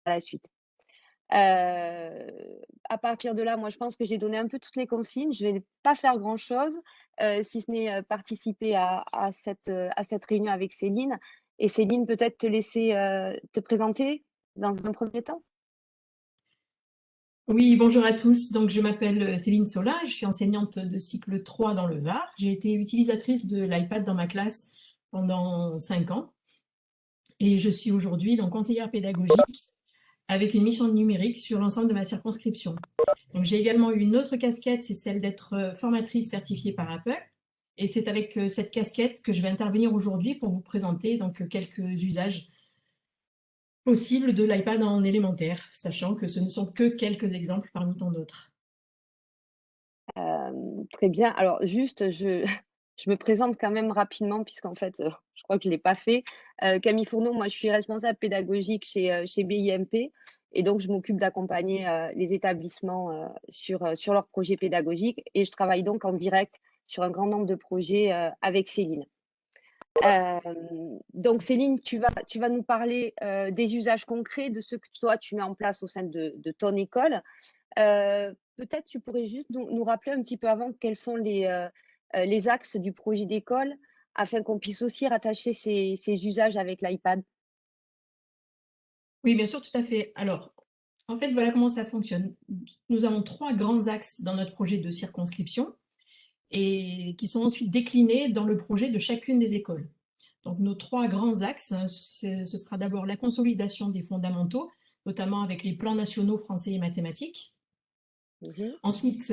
la suite. À partir de là, moi, je pense que j'ai donné un peu toutes les consignes. Je vais pas faire grand-chose, si ce n'est, participer à cette réunion avec Céline et Céline, peut-être te laisser, te présenter dans un premier temps? Oui, bonjour à tous. Donc, je m'appelle Céline Sola, je suis enseignante de cycle 3 dans le Var. J'ai été utilisatrice de l'iPad dans ma classe pendant 5 ans et je suis aujourd'hui donc conseillère pédagogique avec une mission numérique sur l'ensemble de ma circonscription. Donc, j'ai également eu une autre casquette, c'est celle d'être formatrice certifiée par Apple. Et c'est avec cette casquette que je vais intervenir aujourd'hui pour vous présenter donc quelques usages possibles de l'iPad en élémentaire, sachant que ce ne sont que quelques exemples parmi tant d'autres. Très bien. Alors juste, je me présente quand même rapidement puisqu'en fait, je crois que je l'ai pas fait. Camille Fourneau, moi je suis responsable pédagogique chez BIMP et donc je m'occupe d'accompagner, les établissements, sur leurs projets pédagogiques et je travaille donc en direct sur un grand nombre de projets, avec Céline. Donc Céline, tu vas nous parler, des usages concrets de ce que toi tu mets en place au sein de ton école. Peut-être tu pourrais juste nous rappeler un petit peu avant quels sont les axes du projet d'école afin qu'on puisse aussi rattacher ces usages avec l'iPad? Oui, bien sûr, tout à fait. Alors, en fait, voilà comment ça fonctionne. Nous avons 3 grands axes dans notre projet de circonscription et qui sont ensuite déclinés dans le projet de chacune des écoles. Donc nos 3 grands axes, hein, ce sera d'abord la consolidation des fondamentaux, notamment avec les plans nationaux français et mathématiques. Mmh. Ensuite,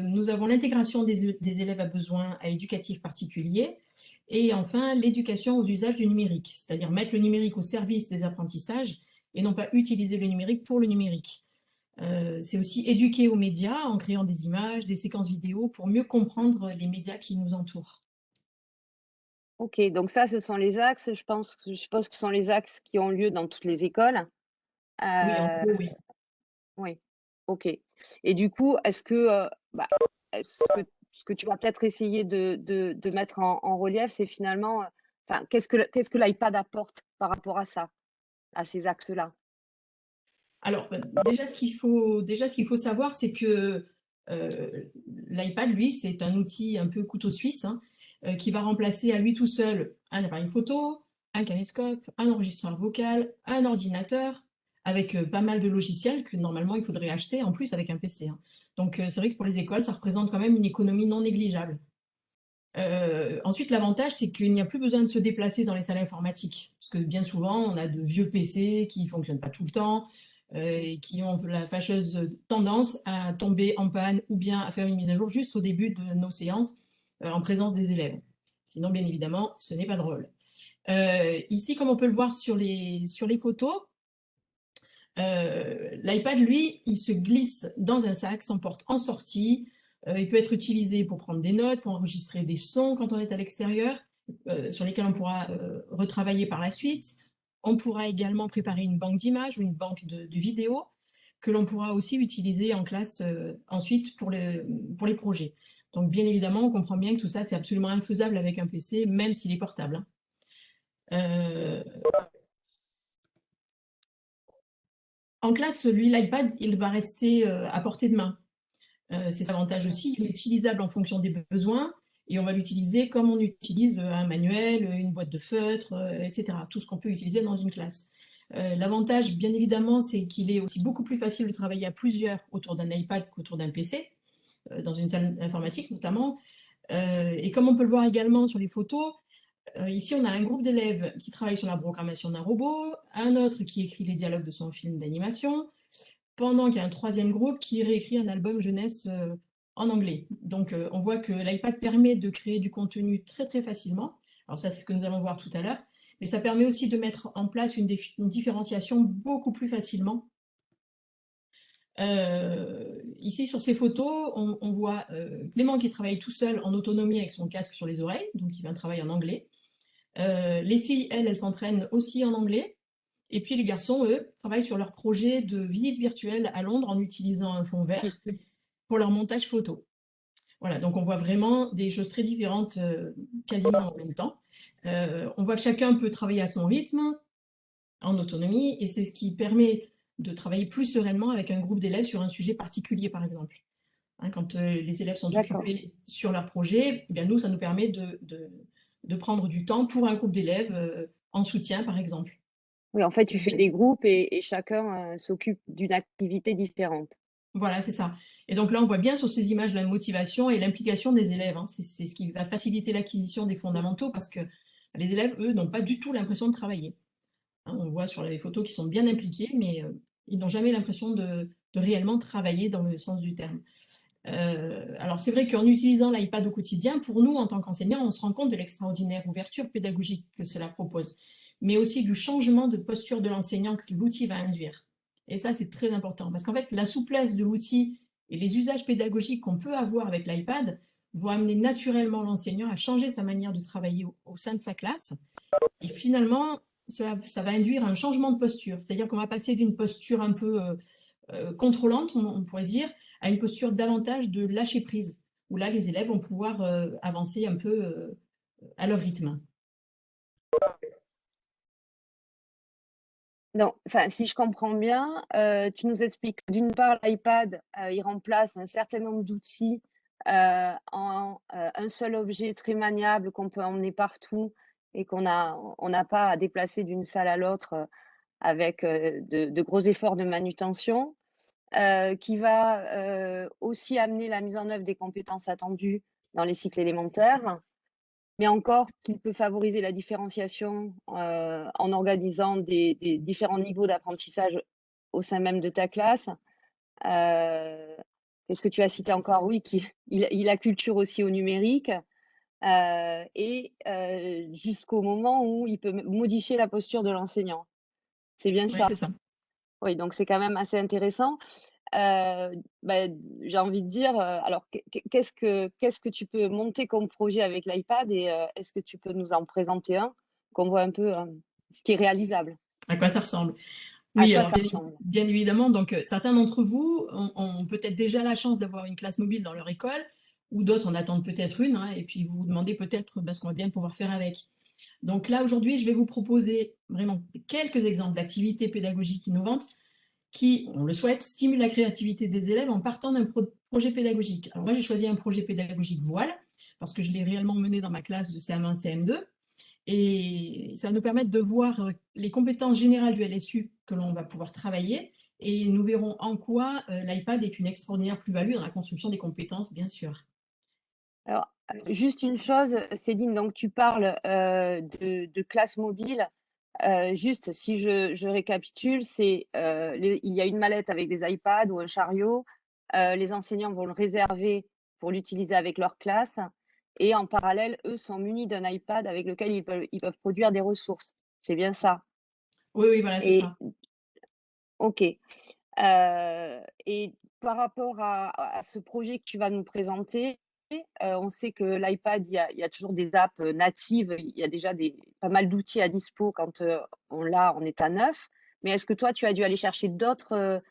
nous avons l'intégration des élèves à besoins éducatifs particuliers et enfin l'éducation aux usages du numérique, c'est-à-dire mettre le numérique au service des apprentissages et non pas utiliser le numérique pour le numérique. C'est aussi éduquer aux médias en créant des images, des séquences vidéo pour mieux comprendre les médias qui nous entourent. OK, donc ça, ce sont les axes, je suppose que ce sont les axes qui ont lieu dans toutes les écoles? Oui, en Heu, gros, oui. oui, OK et du coup, bah, ce que tu vas peut-être essayer de mettre en relief, c'est finalement, enfin, qu'est-ce que l'iPad apporte par rapport à ça, à ces axes-là? Alors, déjà ce qu'il faut savoir, c'est que l'iPad, lui, c'est un outil un peu couteau suisse, hein, qui va remplacer à lui tout seul un appareil photo, un caméscope, un enregistreur vocal, un ordinateur, avec pas mal de logiciels que normalement il faudrait acheter en plus avec un PC, hein. Donc, c'est vrai que pour les écoles, ça représente quand même une économie non négligeable. Ensuite, l'avantage, c'est qu'il n'y a plus besoin de se déplacer dans les salles informatiques, parce que bien souvent, on a de vieux PC qui ne fonctionnent pas tout le temps, et qui ont la fâcheuse tendance à tomber en panne ou bien à faire une mise à jour juste au début de nos séances, en présence des élèves. Sinon, bien évidemment, ce n'est pas drôle. Ici, comme on peut le voir sur les photos, l'iPad, lui, il se glisse dans un sac, s'emporte en sortie. Il peut être utilisé pour prendre des notes, pour enregistrer des sons quand on est à l'extérieur, sur lesquels on pourra retravailler par la suite. On pourra également préparer une banque d'images ou une banque de vidéos que l'on pourra aussi utiliser en classe ensuite pour les projets. Donc, bien évidemment, on comprend bien que tout ça, c'est absolument infaisable avec un PC, même s'il est portable, hein. Euh, En classe, lui, l'iPad, il va rester à portée de main. C'est l'avantage aussi, il est utilisable en fonction des besoins et on va l'utiliser comme on utilise un manuel, une boîte de feutres, etc. Tout ce qu'on peut utiliser dans une classe. L'avantage, bien évidemment, c'est qu'il est aussi beaucoup plus facile de travailler à plusieurs autour d'un iPad qu'autour d'un PC, dans une salle informatique notamment. Et comme on peut le voir également sur les photos, ici on a un groupe d'élèves qui travaille sur la programmation d'un robot, un autre qui écrit les dialogues de son film d'animation, pendant qu'il y a un troisième groupe qui réécrit un album jeunesse en anglais. Donc on voit que l'iPad permet de créer du contenu très très facilement. Alors ça c'est ce que nous allons voir tout à l'heure. Mais ça permet aussi de mettre en place une différenciation beaucoup plus facilement. Ici sur ces photos, on voit Clément qui travaille tout seul en autonomie avec son casque sur les oreilles, donc il fait un travail en anglais. Les filles, elles s'entraînent aussi en anglais. Et puis les garçons, eux, travaillent sur leur projet de visite virtuelle à Londres en utilisant un fond vert pour leur montage photo. Voilà, donc on voit vraiment des choses très différentes quasiment en même temps. On voit que chacun peut travailler à son rythme, en autonomie, et c'est ce qui permet de travailler plus sereinement avec un groupe d'élèves sur un sujet particulier, par exemple. Hein, quand les élèves sont D'accord. occupés sur leur projet, eh bien nous, ça nous permet de prendre du temps pour un groupe d'élèves en soutien, par exemple. Oui, en fait, tu Donc, fais des groupes et chacun, s'occupe d'une activité différente. voilà, c'est ça. Et donc là, on voit bien sur ces images la motivation et l'implication des élèves, hein. C'est ce qui va faciliter l'acquisition des Mmh. fondamentaux parce que les élèves, eux, n'ont pas du tout l'impression de travailler. Hein, on voit sur les photos qu'ils sont bien impliqués, mais ils n'ont jamais l'impression de réellement travailler dans le sens du terme. Alors c'est vrai qu'en utilisant l'iPad au quotidien, pour nous, en tant qu'enseignants, on se rend compte de l'extraordinaire ouverture pédagogique que cela propose, mais aussi du changement de posture de l'enseignant que l'outil va induire. Et ça, c'est très important, parce qu'en fait, la souplesse de l'outil et les usages pédagogiques qu'on peut avoir avec l'iPad vont amener naturellement l'enseignant à changer sa manière de travailler au sein de sa classe. Et finalement, ça va induire un changement de posture, c'est-à-dire qu'on va passer d'une posture un peu contrôlante, on pourrait dire, à une posture davantage de lâcher prise, où là, les élèves vont pouvoir avancer un peu à leur rythme. Donc, enfin, si je comprends bien, tu nous expliques que d'une part, l'iPad, il remplace un certain nombre d'outils, un seul objet très maniable qu'on peut emmener partout et on n'a pas à déplacer d'une salle à l'autre, avec, de gros efforts de manutention, qui va, aussi amener la mise en œuvre des compétences attendues dans les cycles élémentaires. Mais encore qu'il peut favoriser la différenciation, en organisant des différents niveaux d'apprentissage au sein même de ta classe. Heu, Qu'est-ce que tu as cité encore? Oui, il acculture aussi au numérique, jusqu'au moment où il peut modifier la posture de l'enseignant. C'est bien Oui, ça? c'est ça. Oui, donc c'est quand même assez intéressant. Heu, bah, j'ai envie de dire, alors qu'est-ce que tu peux monter comme projet avec l'iPad et est-ce que tu peux nous en présenter un? Qu'on voit un peu, ce qui est réalisable. À quoi ça ressemble? À Oui, quoi alors ça ressemble? bien évidemment, donc certains d'entre vous ont peut-être déjà la chance d'avoir une classe mobile dans leur école, ou d'autres en attendent peut-être une, hein, et puis vous vous demandez peut-être ce qu'on va bien pouvoir faire avec. Donc là, aujourd'hui, je vais vous proposer vraiment quelques exemples d'activités pédagogiques innovantes qui, on le souhaite, stimulent la créativité des élèves en partant d'un projet pédagogique. Alors moi, j'ai choisi un projet pédagogique voile, parce que je l'ai réellement mené dans ma classe de CM1, CM2, et ça va nous permettre de voir les compétences générales du LSU que l'on va pouvoir travailler, et nous verrons en quoi l'iPad est une extraordinaire plus-value dans la construction des compétences, bien sûr. Alors, juste une chose, Céline, donc tu parles, de classe mobile. Juste si je récapitule, c'est, il y a une mallette avec des iPads ou un chariot. Les enseignants vont le réserver pour l'utiliser avec leur classe et en parallèle, eux sont munis d'un iPad avec lequel ils peuvent produire des ressources. C'est bien ça? Oui, oui, voilà, c'est Et ça. OK. Et par rapport à ce projet que tu vas nous présenter, on sait que l'iPad, il y a toujours des apps, natives, il y a déjà pas mal d'outils à dispo quand, on l'a en état neuf. Mais est-ce que toi, tu as dû aller chercher d'autres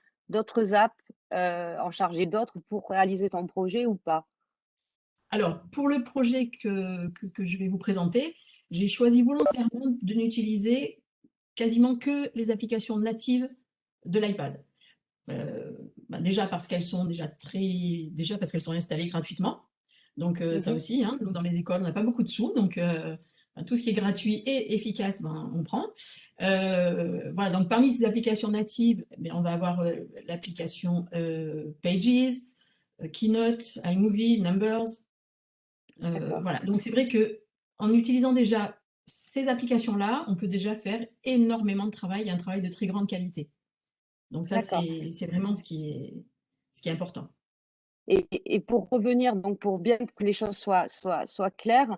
apps, en charger d'autres pour réaliser ton projet ou pas? Alors, pour le projet que je vais vous présenter, j'ai choisi volontairement de n'utiliser quasiment que les applications natives de l'iPad. Déjà parce qu'elles sont déjà parce qu'elles sont installées gratuitement. Donc ça Mmh. aussi, hein, nous dans les écoles, on n'a pas beaucoup de sous, donc tout ce qui est gratuit et efficace, ben, on prend. Voilà, donc parmi ces applications natives, eh bien, on va avoir l'application Pages, Keynote, iMovie, Numbers. D'accord, Voilà, donc c'est vrai que en utilisant déjà ces applications-là, on peut déjà faire énormément de travail, un travail de très grande qualité. Donc ça, d'accord. c'est vraiment ce qui est important. Et pour revenir, donc pour bien que les choses soient claires,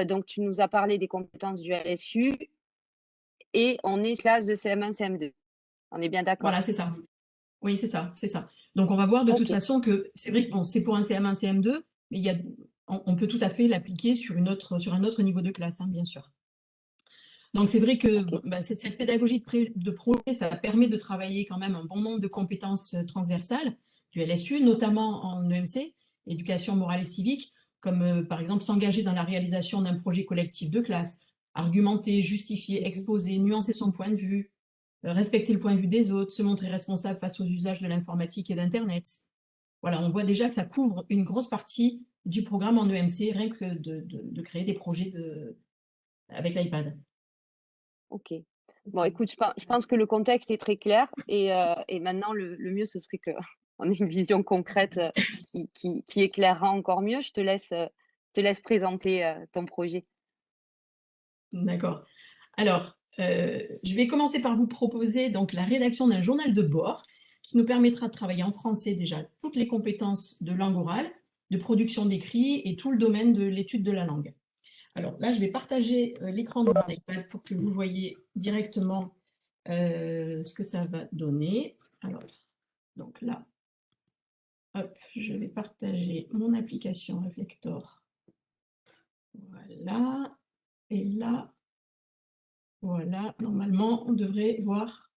donc tu nous as parlé des compétences du LSU et on est classe de CM1, CM2. On est bien Voilà, d'accord? c'est ça. Oui, c'est ça, c'est ça. Donc on va voir de toute OK, façon que c'est vrai que bon, c'est pour un CM1, CM2, mais on peut tout à fait l'appliquer sur un autre niveau de classe, hein, bien sûr. Donc c'est vrai que OK. bah, cette pédagogie de projet, ça permet de travailler quand même un bon nombre de compétences transversales du LSU, notamment en EMC, éducation morale et civique, comme par exemple s'engager dans la réalisation d'un projet collectif de classe, argumenter, justifier, Mmh. exposer, nuancer son point de vue. respecter le point de vue des autres, se montrer responsable face aux usages de l'informatique et d'Internet. Voilà, on voit déjà que ça couvre une grosse partie du programme en EMC, rien que de créer des projets avec l'iPad. OK. Bon, écoute, je pense que le contexte est très clair et maintenant le mieux, ce serait qu'on ait une vision concrète, qui éclairera encore mieux. Je te laisse présenter, ton projet. D'accord. Alors, je vais commencer par vous proposer donc la rédaction d'un journal de bord qui nous permettra de travailler en français déjà toutes les compétences de langue orale, de production d'écrit et tout le domaine de l'étude de la langue. Alors là, je vais partager l'écran de mon iPad pour que vous voyez directement ce que ça va donner. Alors, donc là, hop, je vais partager mon application Reflector. Voilà. Et là, voilà, normalement, on devrait voir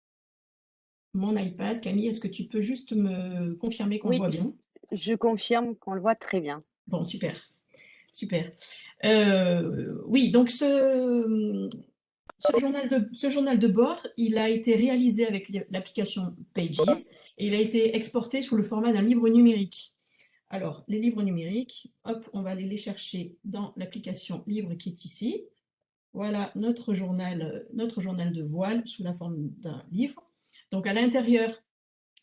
mon iPad. Camille, est-ce que tu peux juste me confirmer qu'on le Oui, voit bien? je confirme qu'on le voit très bien. Bon, super, super. Oui, donc ce journal de bord, il a été réalisé avec l'application Pages et il a été exporté sous le format d'un livre numérique. Alors, les livres numériques, hop, on va aller les chercher dans l'application Livre qui est ici. Voilà notre journal de voile sous la forme d'un livre. Donc, à l'intérieur,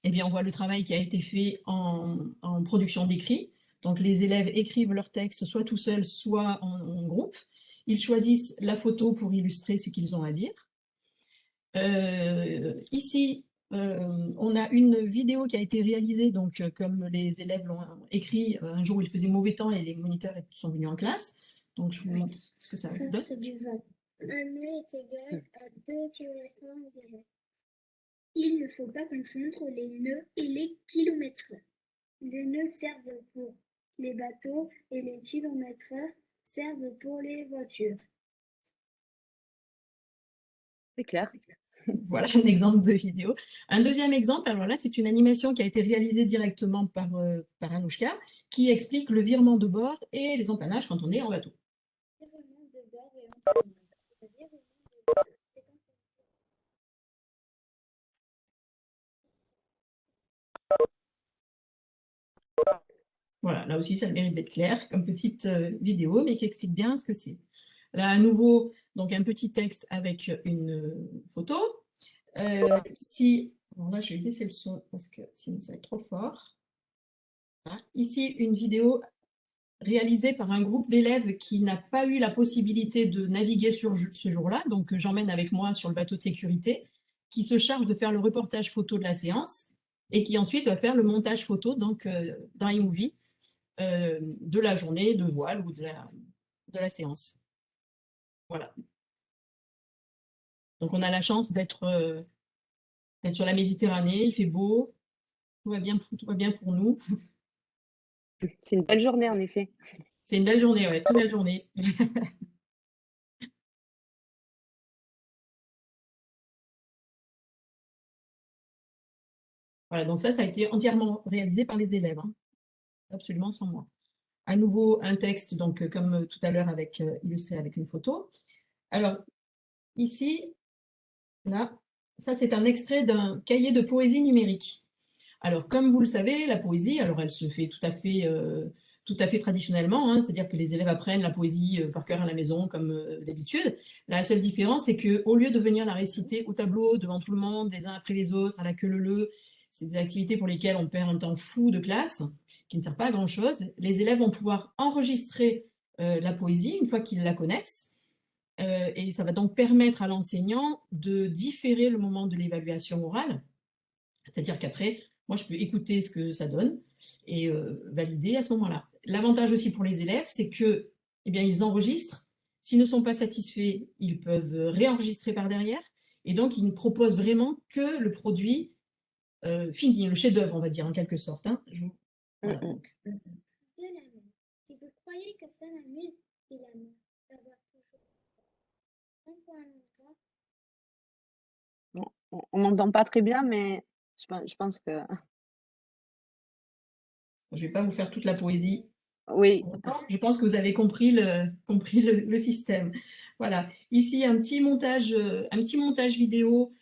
eh bien, on voit le travail qui a été fait en production d'écrit. Donc, les élèves écrivent leur texte soit tout seuls, soit en groupe. Ils choisissent la photo pour illustrer ce qu'ils ont à dire. Ici, on a une vidéo qui a été réalisée, donc comme les élèves l'ont écrit, un jour où il faisait mauvais temps et les moniteurs sont venus en classe. Donc, je vous montre ce que ça donne. Force du vent. Un nœud est égal à 2 km/h. Il ne faut pas confondre les nœuds et les kilomètres. Les nœuds servent pour les bateaux et les kilomètres-heure servent pour les voitures. C'est clair. Voilà un exemple de vidéo. Un deuxième exemple, alors là, c'est une animation qui a été réalisée directement par Anouchka, qui explique le virement de bord et les empannages quand on est en bateau. Virement de bord et entraînement. Le virement de bord, c'est quand Voilà, là aussi, ça a le mérite d'être clair comme petite vidéo, mais qui explique bien ce que c'est. Là, à nouveau, donc un petit texte avec une photo. Ici, bon là, je vais baisser le son parce que sinon ça va être trop fort. Voilà. Ici, une vidéo réalisée par un groupe d'élèves qui n'a pas eu la possibilité de naviguer sur ce jour-là, donc j'emmène avec moi sur le bateau de sécurité, qui se charge de faire le reportage photo de la séance et qui ensuite va faire le montage photo donc, dans iMovie de la journée de voile ou de la séance. Voilà. Donc on a la chance d'être sur la Méditerranée, il fait beau, tout va bien pour nous. C'est une belle journée, en effet. C'est une belle journée, ouais, très belle journée. Voilà, donc ça a été entièrement réalisé par les élèves, hein, absolument sans moi. À nouveau, un texte, donc comme tout à l'heure, illustré avec une photo. Alors, ici, là, ça c'est un extrait d'un cahier de poésie numérique. Alors, comme vous le savez, la poésie, alors elle se fait tout à fait traditionnellement, hein, c'est-à-dire que les élèves apprennent la poésie par cœur à la maison, comme d'habitude. La seule différence, c'est qu'au lieu de venir la réciter au tableau, devant tout le monde, les uns après les autres, à la queue leu-leu, c'est des activités pour lesquelles on perd un temps fou de classe, qui ne sert pas à grand-chose. Les élèves vont pouvoir enregistrer la poésie une fois qu'ils la connaissent, et ça va donc permettre à l'enseignant de différer le moment de l'évaluation orale, c'est-à-dire qu'après, moi, je peux écouter ce que ça donne et valider à ce moment-là. L'avantage aussi pour les élèves, c'est que, eh bien, ils enregistrent. S'ils ne sont pas satisfaits, ils peuvent réenregistrer par derrière. Et donc, ils ne proposent vraiment que le produit fini, le chef-d'œuvre, on va dire, en quelque sorte. Hein. Voilà, donc. de la mer. Si vous croyez que ça m'amuse, dit la mer, d'avoir toujours un point longtemps, On n'entend pas très bien, mais je pense que Je ne vais pas vous faire toute la poésie. oui, Je pense que vous avez compris le système. Voilà. Ici, un petit montage vidéo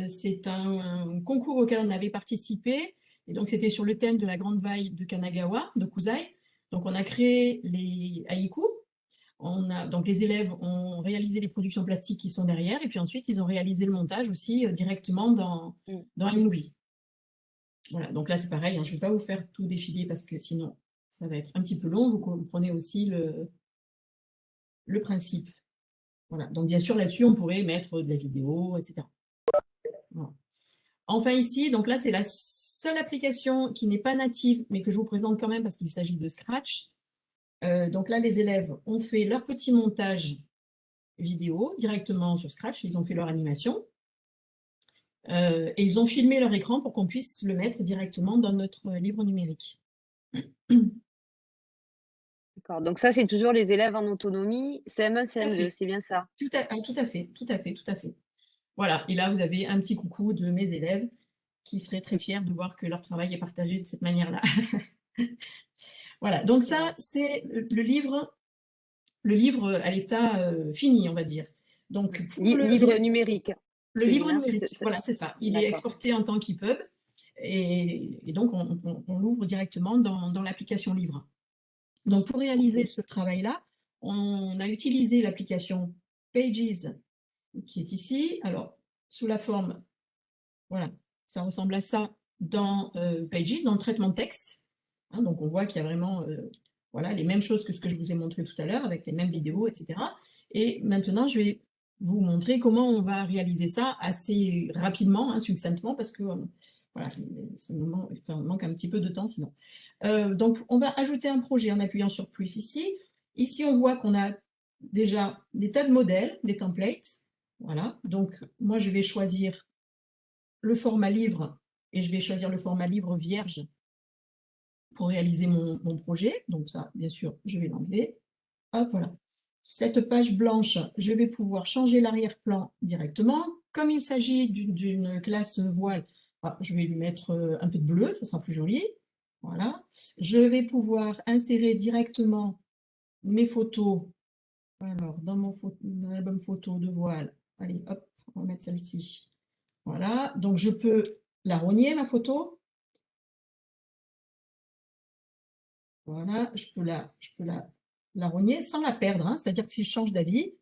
C'est un concours auquel on avait participé. Et donc, c'était sur le thème de la Grande Vaille de Kanagawa, de Kusai. Donc, on a créé les haïkus. Donc, les élèves ont réalisé les productions plastiques qui sont derrière. Et puis ensuite, ils ont réalisé le montage aussi directement dans iMovie. Voilà, donc là, c'est pareil. Je ne vais pas vous faire tout défiler parce que sinon, ça va être un petit peu long. Vous comprenez aussi le principe. Voilà. Donc, bien sûr, là-dessus, on pourrait mettre de la vidéo, etc. Voilà. Enfin, ici, donc là, c'est la seule application qui n'est pas native, mais que je vous présente quand même parce qu'il s'agit de Scratch. Donc là, les élèves ont fait leur petit montage vidéo directement sur Scratch. Ils ont fait leur animation. Et ils ont filmé leur écran pour qu'on puisse le mettre directement dans notre livre numérique. D'accord, donc ça, c'est toujours les élèves en autonomie, CM1, CM2, c'est bien ça? Tout à fait. Voilà, et là, vous avez un petit coucou de mes élèves qui seraient très fiers de voir que leur travail est partagé de cette manière-là. Voilà, donc ça, c'est le livre à l'état fini, on va dire. Donc, pour Livre numérique. le livre numérique, voilà, c'est ça. Il est exporté en tant qu'EPUB et donc on l'ouvre directement dans l'application livre. Donc, pour réaliser ce travail-là, on a utilisé l'application Pages qui est ici. Alors, sous la forme, voilà, ça ressemble à ça dans Pages, dans le traitement de texte. Hein, donc, on voit qu'il y a vraiment voilà, les mêmes choses que ce que je vous ai montré tout à l'heure, avec les mêmes vidéos, etc. Et maintenant, je vais vous montrer comment on va réaliser ça assez rapidement, hein, succinctement, parce que voilà, ça nous manque un petit peu de temps sinon. Donc, on va ajouter un projet en appuyant sur plus ici. Ici, on voit qu'on a déjà des tas de modèles, des templates. Voilà, donc moi, je vais choisir le format livre et je vais choisir le format livre vierge pour réaliser mon projet. Donc ça, bien sûr, je vais l'enlever. Hop, voilà. Cette page blanche, je vais pouvoir changer l'arrière-plan directement. Comme il s'agit d'une classe voile, je vais lui mettre un peu de bleu, ça sera plus joli. Voilà. Je vais pouvoir insérer directement mes photos. Alors, dans mon album photo de voile, allez, hop, on va mettre celle-ci. Voilà, donc je peux la rogner, ma photo. Voilà, je peux la rogner sans la perdre, hein. C'est-à-dire que si je change d'avis,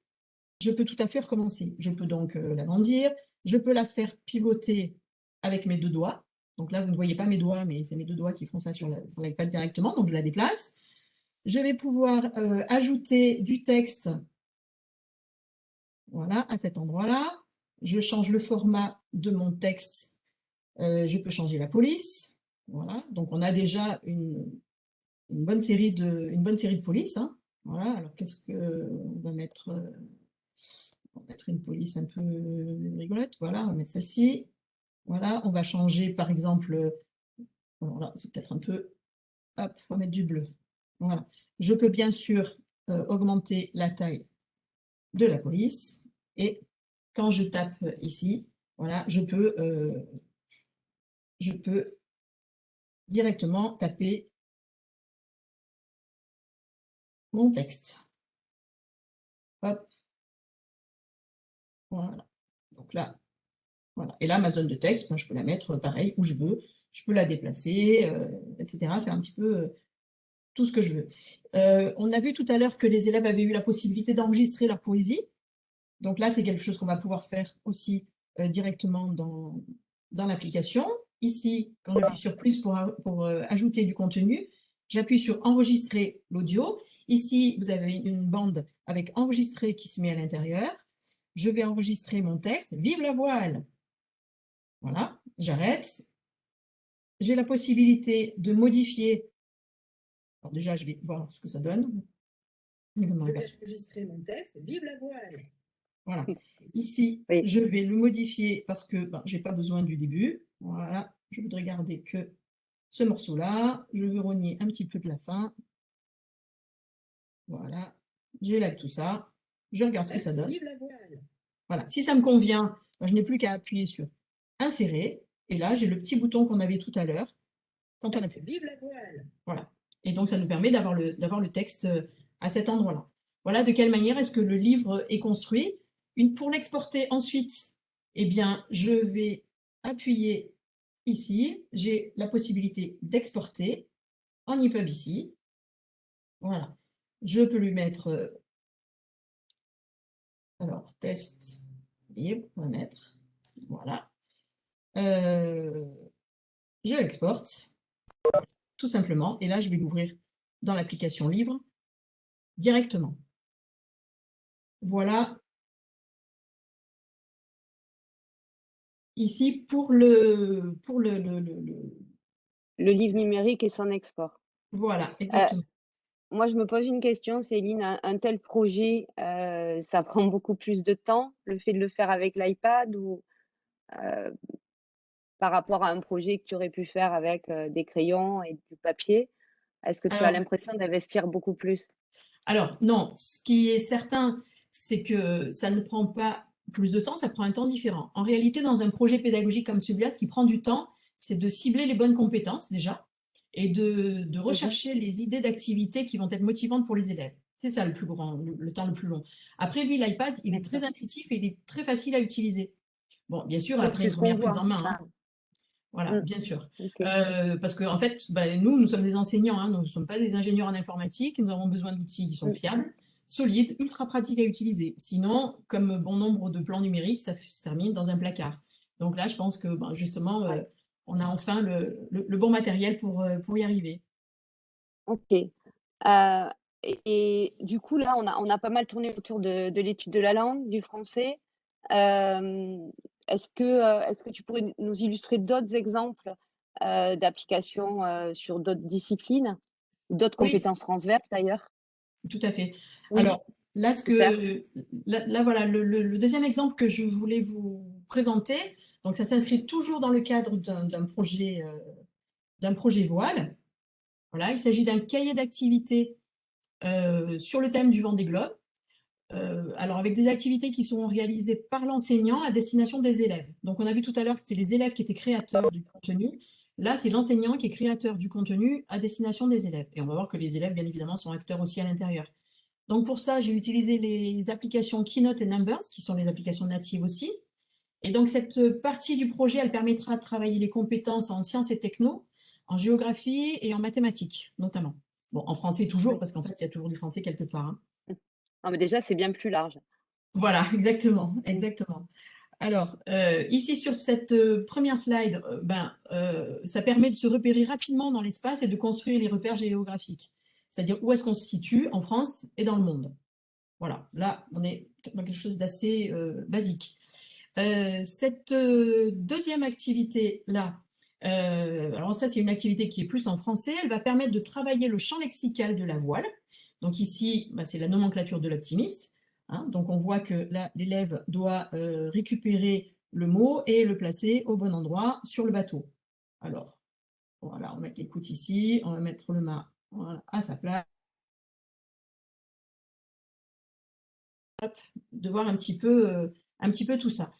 je peux tout à fait recommencer. Je peux donc l'agrandir, je peux la faire pivoter avec mes deux doigts. Donc là, vous ne voyez pas mes doigts, mais c'est mes deux doigts qui font ça sur l'iPad directement, donc je la déplace. Je vais pouvoir ajouter du texte, voilà, à cet endroit-là. Je change le format de mon texte. Je peux changer la police. Voilà, donc on a déjà une bonne série de polices. Hein. Voilà, alors qu'est-ce qu'on va mettre on va mettre une police un peu rigolote. Voilà, on va mettre celle-ci. Voilà, on va changer par exemple, voilà, c'est peut-être un peu, hop, on va mettre du bleu. Voilà, je peux bien sûr augmenter la taille de la police et quand je tape ici, voilà, je peux directement taper mon texte. Hop. Voilà. Donc là, voilà. Et là, ma zone de texte, moi, je peux la mettre pareil où je veux. Je peux la déplacer, etc. Faire un petit peu tout ce que je veux. On a vu tout à l'heure que les élèves avaient eu la possibilité d'enregistrer leur poésie. Donc là, c'est quelque chose qu'on va pouvoir faire aussi directement dans l'application. Ici, quand j'appuie sur plus pour ajouter du contenu, j'appuie sur enregistrer l'audio. Ici, vous avez une bande avec enregistrer qui se met à l'intérieur. Je vais enregistrer mon texte. Vive la voile! Voilà, j'arrête. J'ai la possibilité de modifier. Alors déjà, je vais voir ce que ça donne. Je vais enregistrer mon texte. Vive la voile! Voilà. Ici, oui. Je vais le modifier parce que je n'ai pas besoin du début. Voilà, je voudrais garder que ce morceau-là. Je veux rogner un petit peu de la fin. Voilà, j'élève tout ça. Je regarde ce que ça donne. Voilà, si ça me convient, je n'ai plus qu'à appuyer sur insérer. Et là, j'ai le petit bouton qu'on avait tout à l'heure. Quand on appuie. Vive la voile. Voilà. Et donc, ça nous permet d'avoir le texte à cet endroit-là. Voilà de quelle manière est-ce que le livre est construit. Pour l'exporter ensuite eh bien, je vais appuyer ici. J'ai la possibilité d'exporter en EPUB ici. Voilà. Je peux lui mettre, alors, test libre, on va mettre. Voilà. Je l'exporte, tout simplement. Et là, je vais l'ouvrir dans l'application livre directement. Voilà. Ici, pour le livre numérique et son export. voilà, Heu, exactement. Moi, je me pose une question, Céline, un tel projet, ça prend beaucoup plus de temps, le fait de le faire avec l'iPad ou, heu, par rapport à un projet que tu aurais pu faire avec, des crayons et du papier? Est-ce que tu as Alors, l'impression d'investir beaucoup plus? alors non, ce qui est certain, c'est que ça ne prend pas plus de temps, ça prend un temps différent. En réalité, dans un projet pédagogique comme celui-là, ce qui prend du temps, c'est de cibler les bonnes compétences déjà et de Mmh. rechercher les idées d'activités qui vont être motivantes pour les élèves. C'est ça le plus grand, le temps le plus long. Après, lui, l'iPad, il est très D'accord. intuitif et il est très facile à utiliser. Bon, bien sûr, Oui, après c'est une ce qu'on première prise voit. en main, Enfin, hein. Voilà, mmh, bien sûr. OK. Parce qu'en fait, bah, nous sommes des enseignants, hein, nous ne sommes pas des ingénieurs en informatique, nous avons besoin d'outils qui sont Mmh. fiables, solides, ultra pratiques à utiliser. Sinon, comme bon nombre de plans numériques, ça se termine dans un placard. Donc là, je pense que ben, justement, Ouais, on a enfin le bon matériel pour y arriver. OK. Et du coup, là, on a pas mal tourné autour de l'étude de la langue, du français. Est-ce que tu pourrais nous illustrer d'autres exemples, d'applications, sur d'autres disciplines? Ou d'autres Oui, compétences transverses d'ailleurs? tout à fait. Oui, Alors, là, super. voilà, le deuxième exemple que je voulais vous présenter, donc ça s'inscrit toujours dans le cadre d'un projet voile. Voilà, il s'agit d'un cahier d'activités sur le thème du Vendée Globe. Alors avec des activités qui sont réalisées par l'enseignant à destination des élèves. Donc on a vu tout à l'heure que c'était les élèves qui étaient créateurs du contenu. Là, c'est l'enseignant qui est créateur du contenu à destination des élèves. Et on va voir que les élèves, bien évidemment, sont acteurs aussi à l'intérieur. Donc pour ça, j'ai utilisé les applications Keynote et Numbers, qui sont les applications natives aussi. Et donc cette partie du projet, elle permettra de travailler les compétences en sciences et techno, en géographie et en mathématiques, notamment. Bon, en français toujours, Oui. parce qu'en fait, il y a toujours du français quelque part, hein. Mmh. Ah mais déjà, c'est bien plus large. Voilà, exactement, Mmh. exactement. Alors, ici sur cette première slide, ça permet de se repérer rapidement dans l'espace et de construire les repères géographiques. C'est-à-dire où est-ce qu'on se situe en France et dans le monde. Voilà, là, on est dans quelque chose d'assez basique. Cette deuxième activité-là, alors ça, c'est une activité qui est plus en français. Elle va permettre de travailler le champ lexical de la voile. Donc ici, bah, c'est la nomenclature de l'optimiste, hein. Donc on voit que là, l'élève doit récupérer le mot et le placer au bon endroit sur le bateau. Alors, voilà, on va mettre l'écoute ici, on va mettre le mât voilà, à sa place, de voir un petit peu tout ça.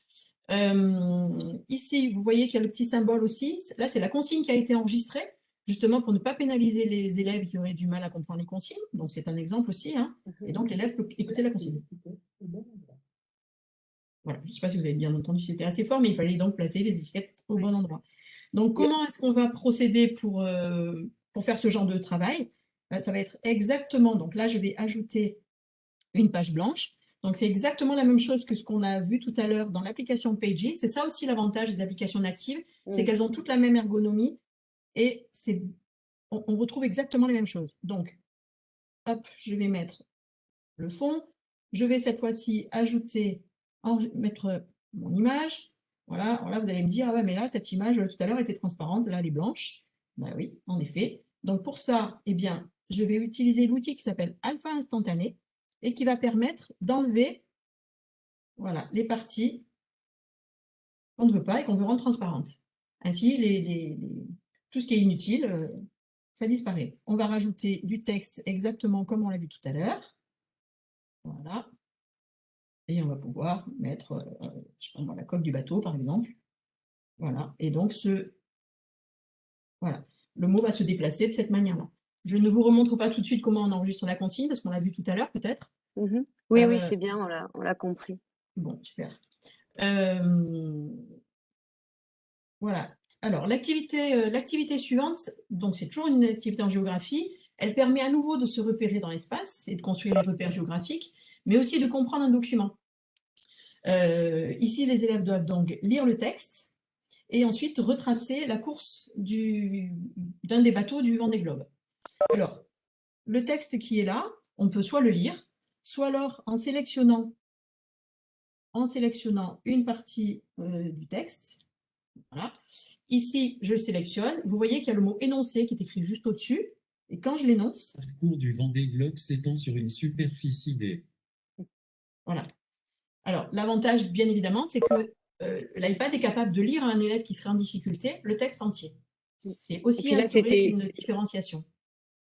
Ici, vous voyez qu'il y a le petit symbole aussi. Là, c'est la consigne qui a été enregistrée, justement pour ne pas pénaliser les élèves qui auraient du mal à comprendre les consignes. Donc, c'est un exemple aussi, hein. Et Mmh. donc, l'élève peut écouter la consigne. Voilà, je ne sais pas si vous avez bien entendu, c'était assez fort, mais il fallait donc placer les étiquettes au Ouais. bon endroit. Donc, Et comment est-ce qu'on va procéder pour faire ce genre de travail? Ça va être exactement, donc là, je vais ajouter une page blanche. Donc, c'est exactement la même chose que ce qu'on a vu tout à l'heure dans l'application Pages. C'est ça aussi l'avantage des applications natives, c'est mmh, qu'elles ont toutes la même ergonomie et on retrouve exactement les mêmes choses. Donc, hop, je vais mettre le fond. Je vais cette fois-ci mettre mon image. Voilà, alors là, vous allez me dire, ah ouais, mais là, cette image, tout à l'heure, était transparente, là, elle est blanche. Ben oui, en effet. Donc, pour ça, eh bien, je vais utiliser l'outil qui s'appelle Alpha Instantané et qui va permettre d'enlever voilà, les parties qu'on ne veut pas et qu'on veut rendre transparentes. Ainsi, tout ce qui est inutile, ça disparaît. On va rajouter du texte exactement comme on l'a vu tout à l'heure. Voilà. Et on va pouvoir mettre je sais pas, la coque du bateau, par exemple. Voilà. Et donc, voilà. Le mot va se déplacer de cette manière-là. Je ne vous remontre pas tout de suite comment on enregistre la consigne, parce qu'on l'a vu tout à l'heure, peut-être. mmh. Oui, oui, Euh, c'est bien, on l'a compris. bon, super. Voilà. Alors, l'activité suivante, donc c'est toujours une activité en géographie, elle permet à nouveau de se repérer dans l'espace et de construire les repères géographiques, mais aussi de comprendre un document. Ici, les élèves doivent donc lire le texte et ensuite retracer la course d'un des bateaux du Vendée Globe. Alors, le texte qui est là, on peut soit le lire, soit alors en sélectionnant une partie du texte. Voilà. Ici, je sélectionne. Vous voyez qu'il y a le mot énoncé qui est écrit juste au-dessus. Et quand je l'énonce, Le parcours du Vendée Globe s'étend sur une superficie d'. Voilà. Alors, l'avantage, bien évidemment, c'est que l'iPad est capable de lire à un élève qui serait en difficulté le texte entier. C'est Et aussi puis là, instaurer une différenciation.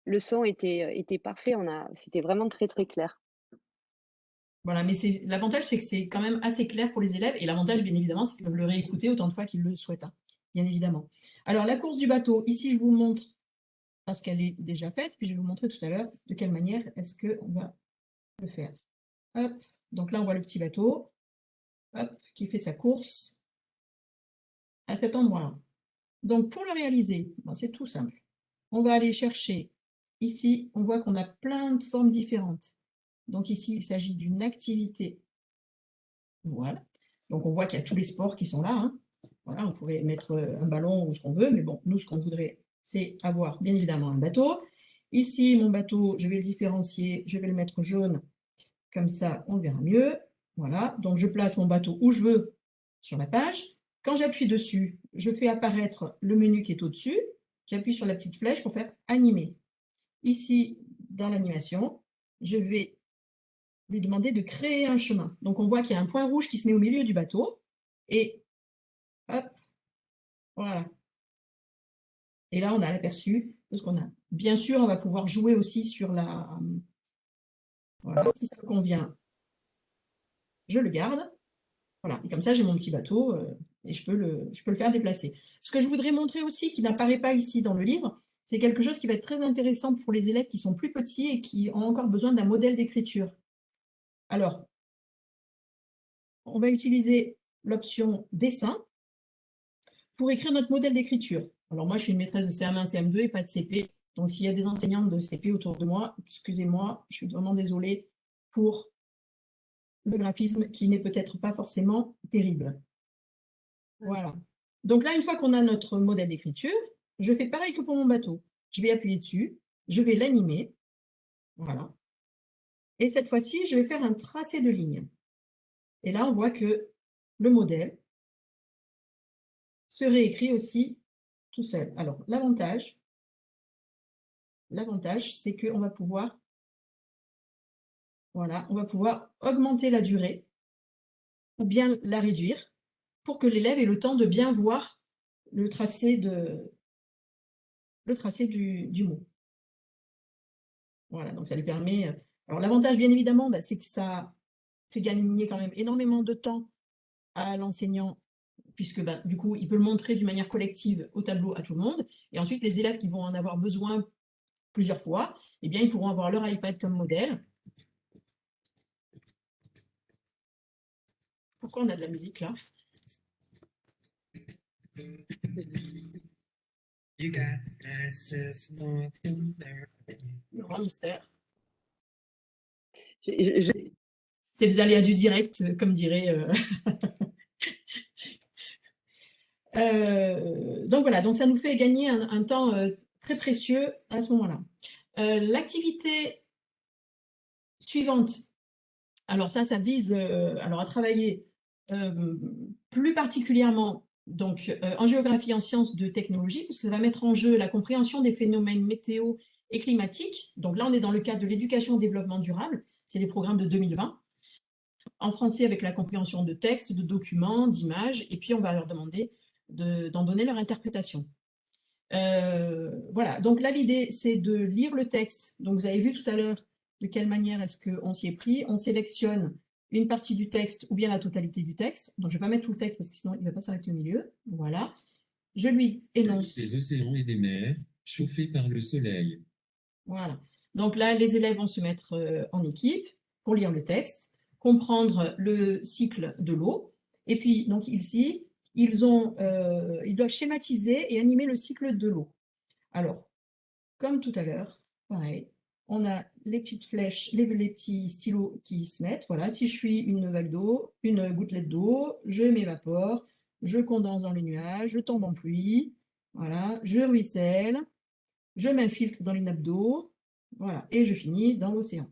le son était parfait, c'était vraiment très, très clair. Voilà, mais l'avantage, c'est que c'est quand même assez clair pour les élèves. Et l'avantage, bien évidemment, c'est qu'ils peuvent le réécouter autant de fois qu'ils le souhaitent, hein, bien évidemment. Alors, la course du bateau, ici, je vous montre, parce qu'elle est déjà faite, puis je vais vous montrer tout à l'heure de quelle manière est-ce qu'on va le faire. Hop, donc là, on voit le petit bateau, hop, qui fait sa course à cet endroit-là. Donc, pour le réaliser, c'est tout simple. On va aller chercher, ici, on voit qu'on a plein de formes différentes. Donc ici, il s'agit d'une activité. Voilà. Donc on voit qu'il y a tous les sports qui sont là, hein. Voilà, on pourrait mettre un ballon ou ce qu'on veut, mais bon, nous, ce qu'on voudrait, c'est avoir, bien évidemment, un bateau. Ici, mon bateau, je vais le différencier, je vais le mettre jaune, comme ça, on le verra mieux. Voilà, donc je place mon bateau où je veux sur la page. Quand j'appuie dessus, je fais apparaître le menu qui est au-dessus. J'appuie sur la petite flèche pour faire animer. Ici, dans l'animation, je vais lui demander de créer un chemin. Donc on voit qu'il y a un point rouge qui se met au milieu du bateau. Et hop, voilà. Et là, on a l'aperçu de ce qu'on a. Bien sûr, on va pouvoir jouer aussi sur la... Voilà, si ça convient, je le garde. Voilà, et comme ça, j'ai mon petit bateau et je peux le faire déplacer. Ce que je voudrais montrer aussi, qui n'apparaît pas ici dans le livre, c'est quelque chose qui va être très intéressant pour les élèves qui sont plus petits et qui ont encore besoin d'un modèle d'écriture. Alors, on va utiliser l'option dessin pour écrire notre modèle d'écriture. Alors moi, je suis une maîtresse de CM1, CM2 et pas de CP. Donc s'il y a des enseignantes de CP autour de moi, excusez-moi, je suis vraiment désolée pour le graphisme qui n'est peut-être pas forcément terrible. Voilà. Donc là, une fois qu'on a notre modèle d'écriture, je fais pareil que pour mon bateau. Je vais appuyer dessus, je vais l'animer. Voilà. Et cette fois-ci, je vais faire un tracé de ligne. Et là, on voit que le modèle se réécrit aussi tout seul. Alors, l'avantage, c'est qu'on va pouvoir, voilà, on va pouvoir augmenter la durée ou bien la réduire pour que l'élève ait le temps de bien voir le tracé du mot. Voilà, donc ça lui permet... Alors l'avantage, bien évidemment, c'est que ça fait gagner quand même énormément de temps à l'enseignant, puisque du coup, il peut le montrer d'une manière collective au tableau à tout le monde. Et ensuite, les élèves qui vont en avoir besoin plusieurs fois, eh bien, ils pourront avoir leur iPad comme modèle. Pourquoi on a de la musique là? Grand mystère. C'est les aléas du direct, comme dirait... donc voilà, donc ça nous fait gagner un temps très précieux à ce moment-là. L'activité suivante, alors ça vise alors à travailler plus particulièrement donc, en géographie, en sciences de technologie, parce que ça va mettre en jeu la compréhension des phénomènes météo et climatiques. Donc là, on est dans le cadre de l'éducation au développement durable, c'est les programmes de 2020. En français avec la compréhension de textes, de documents, d'images, et puis on va leur demander d'en donner leur interprétation. Voilà, donc là l'idée c'est de lire le texte. Donc vous avez vu tout à l'heure de quelle manière est-ce qu'on s'y est pris. On sélectionne une partie du texte ou bien la totalité du texte. Donc je ne vais pas mettre tout le texte parce que sinon il ne va pas s'arrêter au milieu. Voilà. Je lui énonce. Des océans et des mers, chauffés par le soleil. Voilà. Donc là, les élèves vont se mettre en équipe pour lire le texte, comprendre le cycle de l'eau Et puis, donc ici, ils doivent schématiser et animer le cycle de l'eau. Alors, comme tout à l'heure, pareil, on a les petites flèches, les petits stylos qui se mettent. Voilà, si je suis une vague d'eau, une gouttelette d'eau, je m'évapore, je condense dans les nuages, je tombe en pluie, voilà, je ruisselle, je m'infiltre dans les nappes d'eau, voilà, et je finis dans l'océan.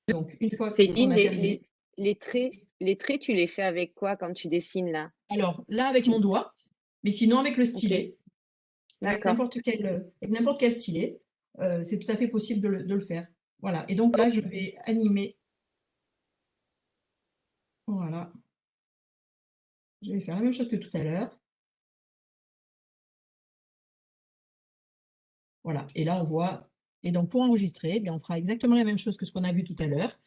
Donc, une fois qu'on Céline, a terminé, les traits, tu les fais avec quoi quand tu dessines là? alors là, avec Tu mon doigt, mais sinon avec le OK, stylet, avec d'accord. n'importe quel stylet, c'est tout à fait possible de le faire. Voilà, et donc là, je vais animer, voilà, je vais faire la même chose que tout à l'heure. Voilà, et là, on voit, et donc pour enregistrer, eh bien, on fera exactement la même chose que ce qu'on a vu tout à l'heure.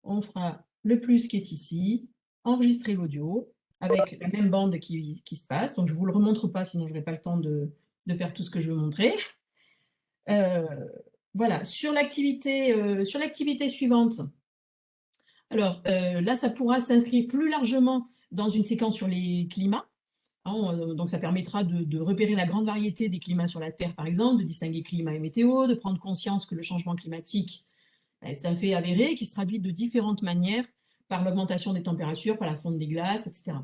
On fera le plus qui est ici, enregistrer l'audio avec la même bande qui se passe. Donc, je ne vous le remontre pas, sinon je n'aurai pas le temps de faire tout ce que je veux montrer. Voilà, sur l'activité suivante, alors là, ça pourra s'inscrire plus largement dans une séquence sur les climats. Hein, donc ça permettra de repérer la grande variété des climats sur la Terre, par exemple, de distinguer climat et météo, de prendre conscience que le changement climatique, c'est un fait avéré qui se traduit de différentes manières par l'augmentation des températures, par la fonte des glaces, etc.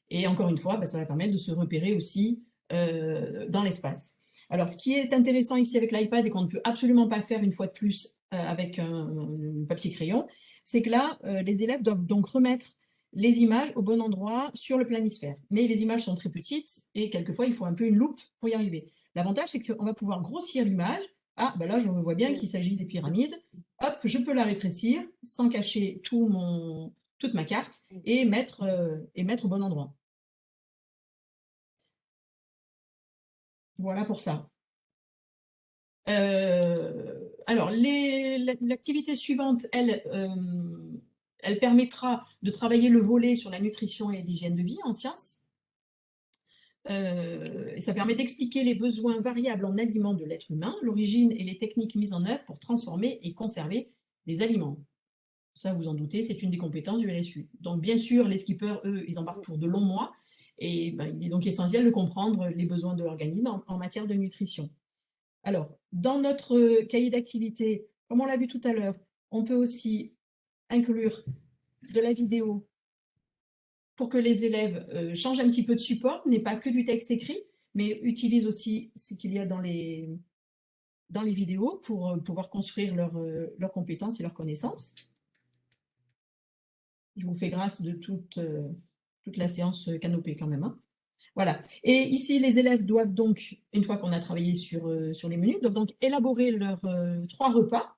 Et encore une fois, ça va permettre de se repérer aussi dans l'espace. Alors, ce qui est intéressant ici avec l'iPad et qu'on ne peut absolument pas faire une fois de plus avec un papier-crayon, c'est que là, les élèves doivent donc remettre les images au bon endroit sur le planisphère. Mais les images sont très petites et quelquefois, il faut un peu une loupe pour y arriver. L'avantage, c'est qu'on va pouvoir grossir l'image. Ah, là, je vois bien qu'il s'agit des pyramides. Hop, je peux la rétrécir sans cacher toute ma carte et mettre au bon endroit. Voilà pour ça. Alors, l'activité suivante, elle permettra de travailler le volet sur la nutrition et l'hygiène de vie en sciences. Et ça permet d'expliquer les besoins variables en aliments de l'être humain, l'origine et les techniques mises en œuvre pour transformer et conserver les aliments. Ça, vous en doutez, c'est une des compétences du LSU. Donc, bien sûr, les skippers, eux, ils embarquent pour de longs mois. Et il est donc essentiel de comprendre les besoins de l'organisme en matière de nutrition. Alors, dans notre cahier d'activité, comme on l'a vu tout à l'heure, on peut aussi inclure de la vidéo pour que les élèves changent un petit peu de support, n'aient pas que du texte écrit, mais utilisent aussi ce qu'il y a dans les vidéos pour pouvoir construire leurs compétences et leurs connaissances. Je vous fais grâce de toute la séance canopée quand même. Hein. Voilà. Et ici, les élèves doivent donc, une fois qu'on a travaillé sur les menus, doivent donc élaborer leurs 3 repas.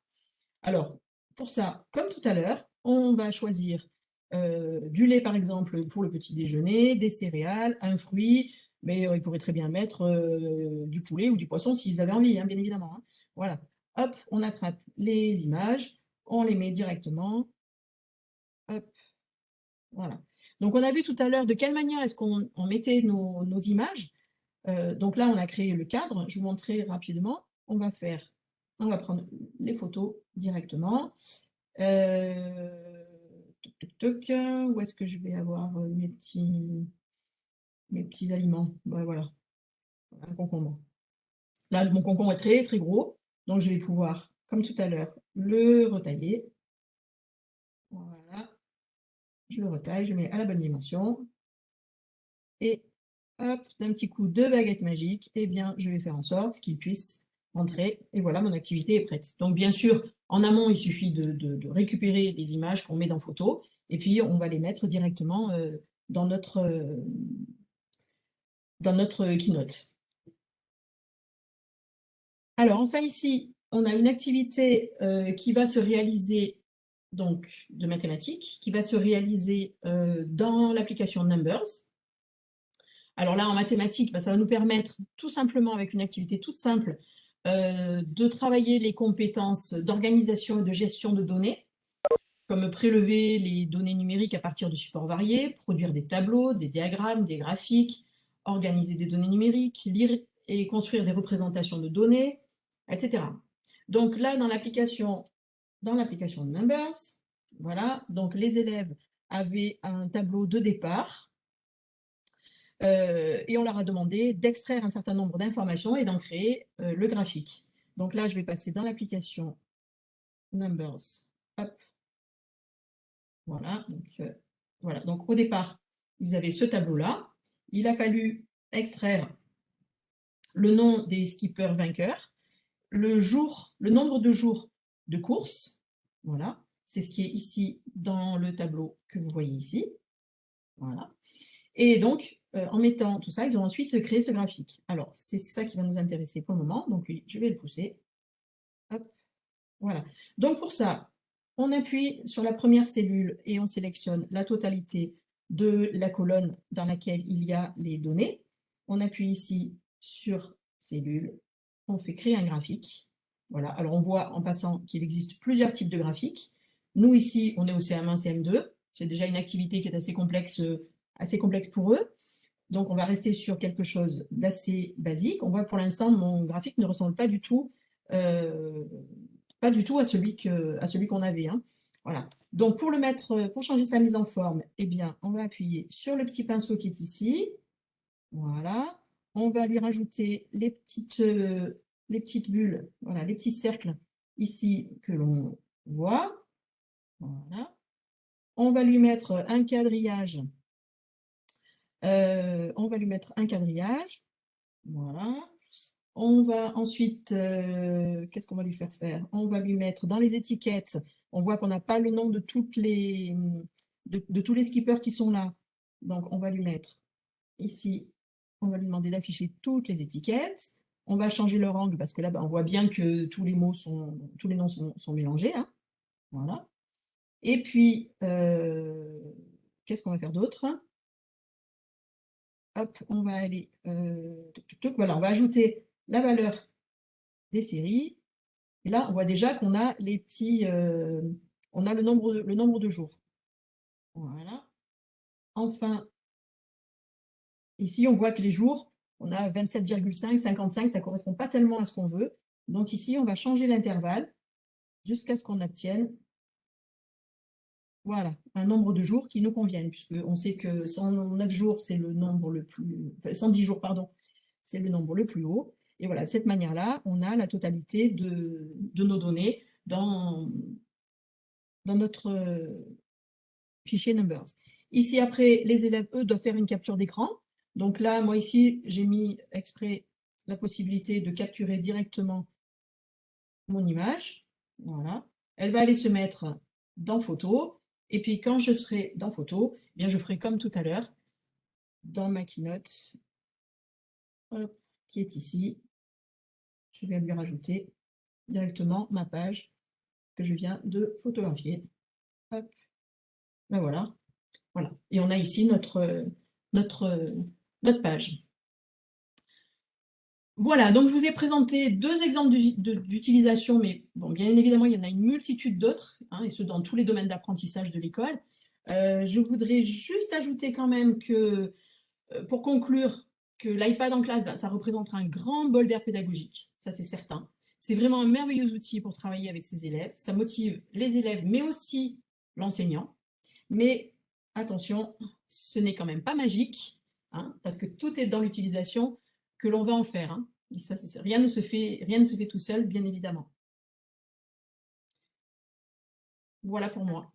Alors, pour ça, comme tout à l'heure, on va choisir du lait, par exemple, pour le petit déjeuner, des céréales, un fruit, mais ils pourraient très bien mettre du poulet ou du poisson s'ils avaient envie, hein, bien évidemment. Hein. Voilà. Hop, on attrape les images, on les met directement. Hop, voilà. Donc, on a vu tout à l'heure de quelle manière est-ce qu'on mettait nos images. Donc là, on a créé le cadre. Je vous montrerai rapidement. On va prendre les photos directement. Où est-ce que je vais avoir mes petits aliments? Voilà, un concombre. Là, mon concombre est très, très gros. Donc, je vais pouvoir, comme tout à l'heure, le retailler. Voilà. Je le retaille, je mets à la bonne dimension. Et hop, d'un petit coup de baguette magique, eh bien, je vais faire en sorte qu'il puisse entrer. Et voilà, mon activité est prête. Donc, bien sûr, en amont, il suffit de récupérer les images qu'on met dans photo. Et puis, on va les mettre directement dans notre Keynote. Alors, enfin, ici, on a une activité qui va se réaliser donc de mathématiques, qui va se réaliser dans l'application Numbers. Alors là, en mathématiques, ça va nous permettre tout simplement, avec une activité toute simple, de travailler les compétences d'organisation et de gestion de données, comme prélever les données numériques à partir de supports variés, produire des tableaux, des diagrammes, des graphiques, organiser des données numériques, lire et construire des représentations de données, etc. Donc là, dans l'application Numbers, voilà, donc les élèves avaient un tableau de départ Et on leur a demandé d'extraire un certain nombre d'informations et d'en créer le graphique. Donc là, je vais passer dans l'application Numbers. Hop. Voilà. Voilà. Donc au départ, ils avaient ce tableau-là. Il a fallu extraire le nom des skippers vainqueurs, le nombre de jours de course. Voilà. C'est ce qui est ici dans le tableau que vous voyez ici. Voilà. Et donc, en mettant tout ça, ils ont ensuite créé ce graphique. Alors, c'est ça qui va nous intéresser pour le moment. Donc, je vais le pousser. Hop, voilà. Donc, pour ça, on appuie sur la première cellule et on sélectionne la totalité de la colonne dans laquelle il y a les données. On appuie ici sur cellule. On fait créer un graphique. Voilà. Alors, on voit en passant qu'il existe plusieurs types de graphiques. Nous, ici, on est au CM1, CM2. C'est déjà une activité qui est assez complexe pour eux. Donc, on va rester sur quelque chose d'assez basique. On voit que pour l'instant, mon graphique ne ressemble pas du tout à celui qu'on avait. Hein. Voilà. Donc, pour changer sa mise en forme, eh bien, on va appuyer sur le petit pinceau qui est ici. Voilà. On va lui rajouter les petites bulles, voilà, les petits cercles ici que l'on voit. Voilà. On va lui mettre un quadrillage. On va lui mettre un quadrillage. Voilà. On va ensuite, qu'est-ce qu'on va lui faire faire? On va lui mettre dans les étiquettes, on voit qu'on n'a pas le nom de tous les skippers qui sont là. Donc, on va lui mettre ici, on va lui demander d'afficher toutes les étiquettes. On va changer leur angle parce que là, on voit bien que tous les noms sont mélangés. Hein. Voilà. Et puis, qu'est-ce qu'on va faire d'autre? Hop, on va aller, voilà, on va ajouter la valeur des séries. Et là, on voit déjà qu'on a on a le nombre de jours. Voilà. Enfin, ici, on voit que les jours, on a 27,5, 55, ça ne correspond pas tellement à ce qu'on veut. Donc ici, on va changer l'intervalle jusqu'à ce qu'on obtienne, voilà, un nombre de jours qui nous convienne, puisqu'on sait que 109 jours, c'est le nombre le plus, enfin, 110 jours, pardon, c'est le nombre le plus haut. Et voilà, de cette manière-là, on a la totalité de nos données dans notre fichier Numbers. Ici, après, les élèves, eux, doivent faire une capture d'écran. Donc là, moi, ici, j'ai mis exprès la possibilité de capturer directement mon image. Voilà. Elle va aller se mettre dans photo. Et puis, quand je serai dans photo, eh bien, je ferai comme tout à l'heure, dans ma keynote, qui est ici. Je vais lui rajouter directement ma page que je viens de photographier. Hop. Ben voilà. Voilà. Et on a ici notre page. Voilà, donc je vous ai présenté 2 exemples d'utilisation, mais bon, bien évidemment, il y en a une multitude d'autres, hein, et ce dans tous les domaines d'apprentissage de l'école. Je voudrais juste ajouter quand même que, pour conclure, que l'iPad en classe, ça représentera un grand bol d'air pédagogique, ça c'est certain. C'est vraiment un merveilleux outil pour travailler avec ses élèves. Ça motive les élèves, mais aussi l'enseignant. Mais attention, ce n'est quand même pas magique, hein, parce que tout est dans l'utilisation que l'on va en faire. Hein. Ça, rien ne se fait tout seul, bien évidemment. Voilà pour moi.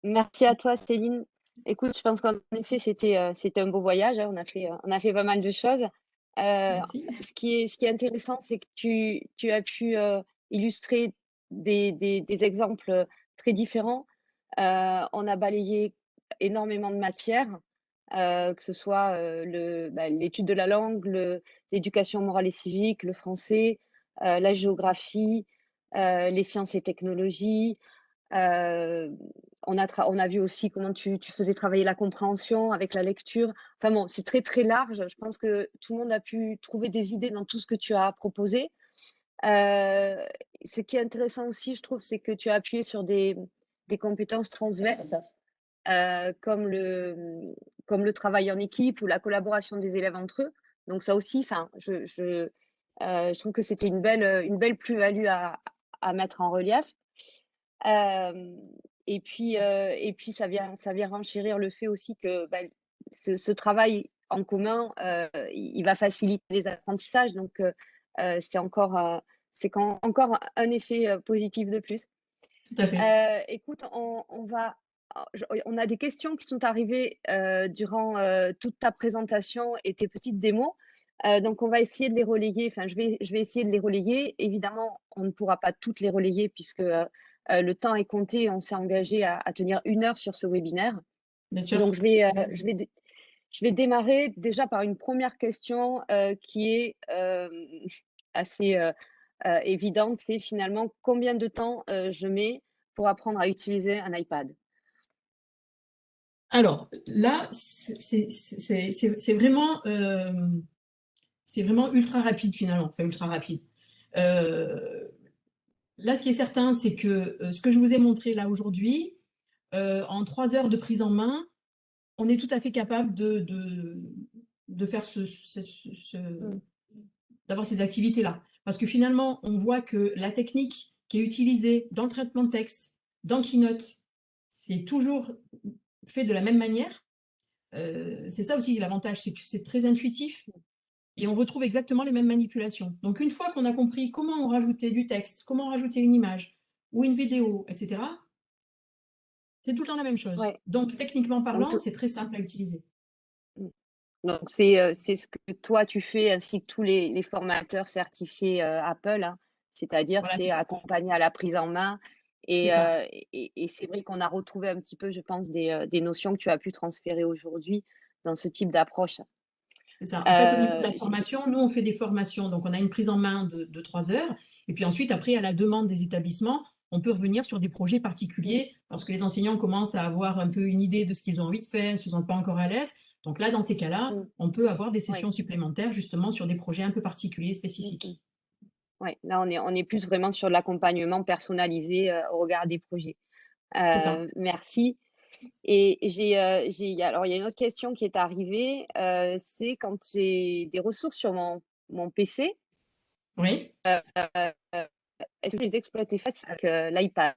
Merci à toi, Céline. Écoute, je pense qu'en effet, c'était un beau voyage, hein. On a fait pas mal de choses. Merci. Ce qui est intéressant, c'est que tu as pu, illustrer des exemples, très différents. On a balayé énormément de matières, que ce soit, l'étude de la langue, l'éducation morale et civique, le français, la géographie, les sciences et technologies. Heu, on a vu aussi comment tu faisais travailler la compréhension avec la lecture. Enfin bon, c'est très, très large. Je pense que tout le monde a pu trouver des idées dans tout ce que tu as proposé. Heu, Ce qui est intéressant aussi, je trouve, c'est que tu as appuyé sur des compétences transverses, comme comme le travail en équipe ou la collaboration des élèves entre eux. Donc ça aussi, enfin, je trouve que c'était une belle plus-value à mettre en relief. Hem Et puis ça vient renchérir le fait aussi que, ce travail en commun, il va faciliter les apprentissages donc encore un effet, positif de plus. Tout à fait. Écoute, on a des questions qui sont arrivées, durant, toute ta présentation et tes petites démos, donc on va essayer de les relayer, enfin je vais essayer de les relayer. Évidemment, on ne pourra pas toutes les relayer puisque, le temps est compté. On s'est engagé à tenir 1 heure sur ce webinaire. Bien Donc sûr. je vais démarrer déjà par une première question, qui est, assez, évidente. C'est finalement combien de temps, je mets pour apprendre à utiliser un iPad? Alors là, c'est vraiment ultra rapide finalement, enfin ultra rapide. Là, ce qui est certain, c'est que ce que je vous ai montré là aujourd'hui, en 3 heures de prise en main, on est tout à fait capable de faire Mmh. d'avoir ces activités-là. Parce que finalement, on voit que la technique qui est utilisée dans le traitement de texte, dans Keynote, c'est toujours fait de la même manière. C'est ça aussi l'avantage, c'est que c'est très intuitif et on retrouve exactement les mêmes manipulations. Donc une fois qu'on a compris comment on rajoutait du texte, comment rajouter une image ou une vidéo, etc., c'est tout le temps la même chose. Ouais, Donc techniquement donc parlant, to c'est très simple à utiliser. mmh, donc c'est ce que toi tu fais ainsi que tous les formateurs certifiés, Apple, hein. C'est-à-dire, Voilà, c'est accompagner à la prise en main c'est ça. et c'est vrai qu'on a retrouvé un petit peu, je pense, des notions que tu as pu transférer aujourd'hui dans ce type d'approche. C'est ça. En fait, au niveau de la J'ai formation, nous, on fait des formations. Donc, on a une prise en main de 3 heures. Et puis ensuite, après, à la demande des établissements, on peut revenir sur des projets mmh, particuliers parce que les enseignants commencent à avoir un peu une idée de ce qu'ils ont envie de faire, s'ils ne sont pas encore à l'aise. Donc là, dans ces cas-là, mmh, on peut avoir des ouais, sessions supplémentaires justement sur des projets un peu particuliers, mmh mh. spécifiques. Ouais, là on est plus vraiment sur l'accompagnement personnalisé, au regard des projets. C'est ça. Merci. Et il y a une autre question qui est arrivée, c'est quand j'ai des ressources sur mon PC, Oui. est-ce que je les exploiter facilement avec, l'iPad?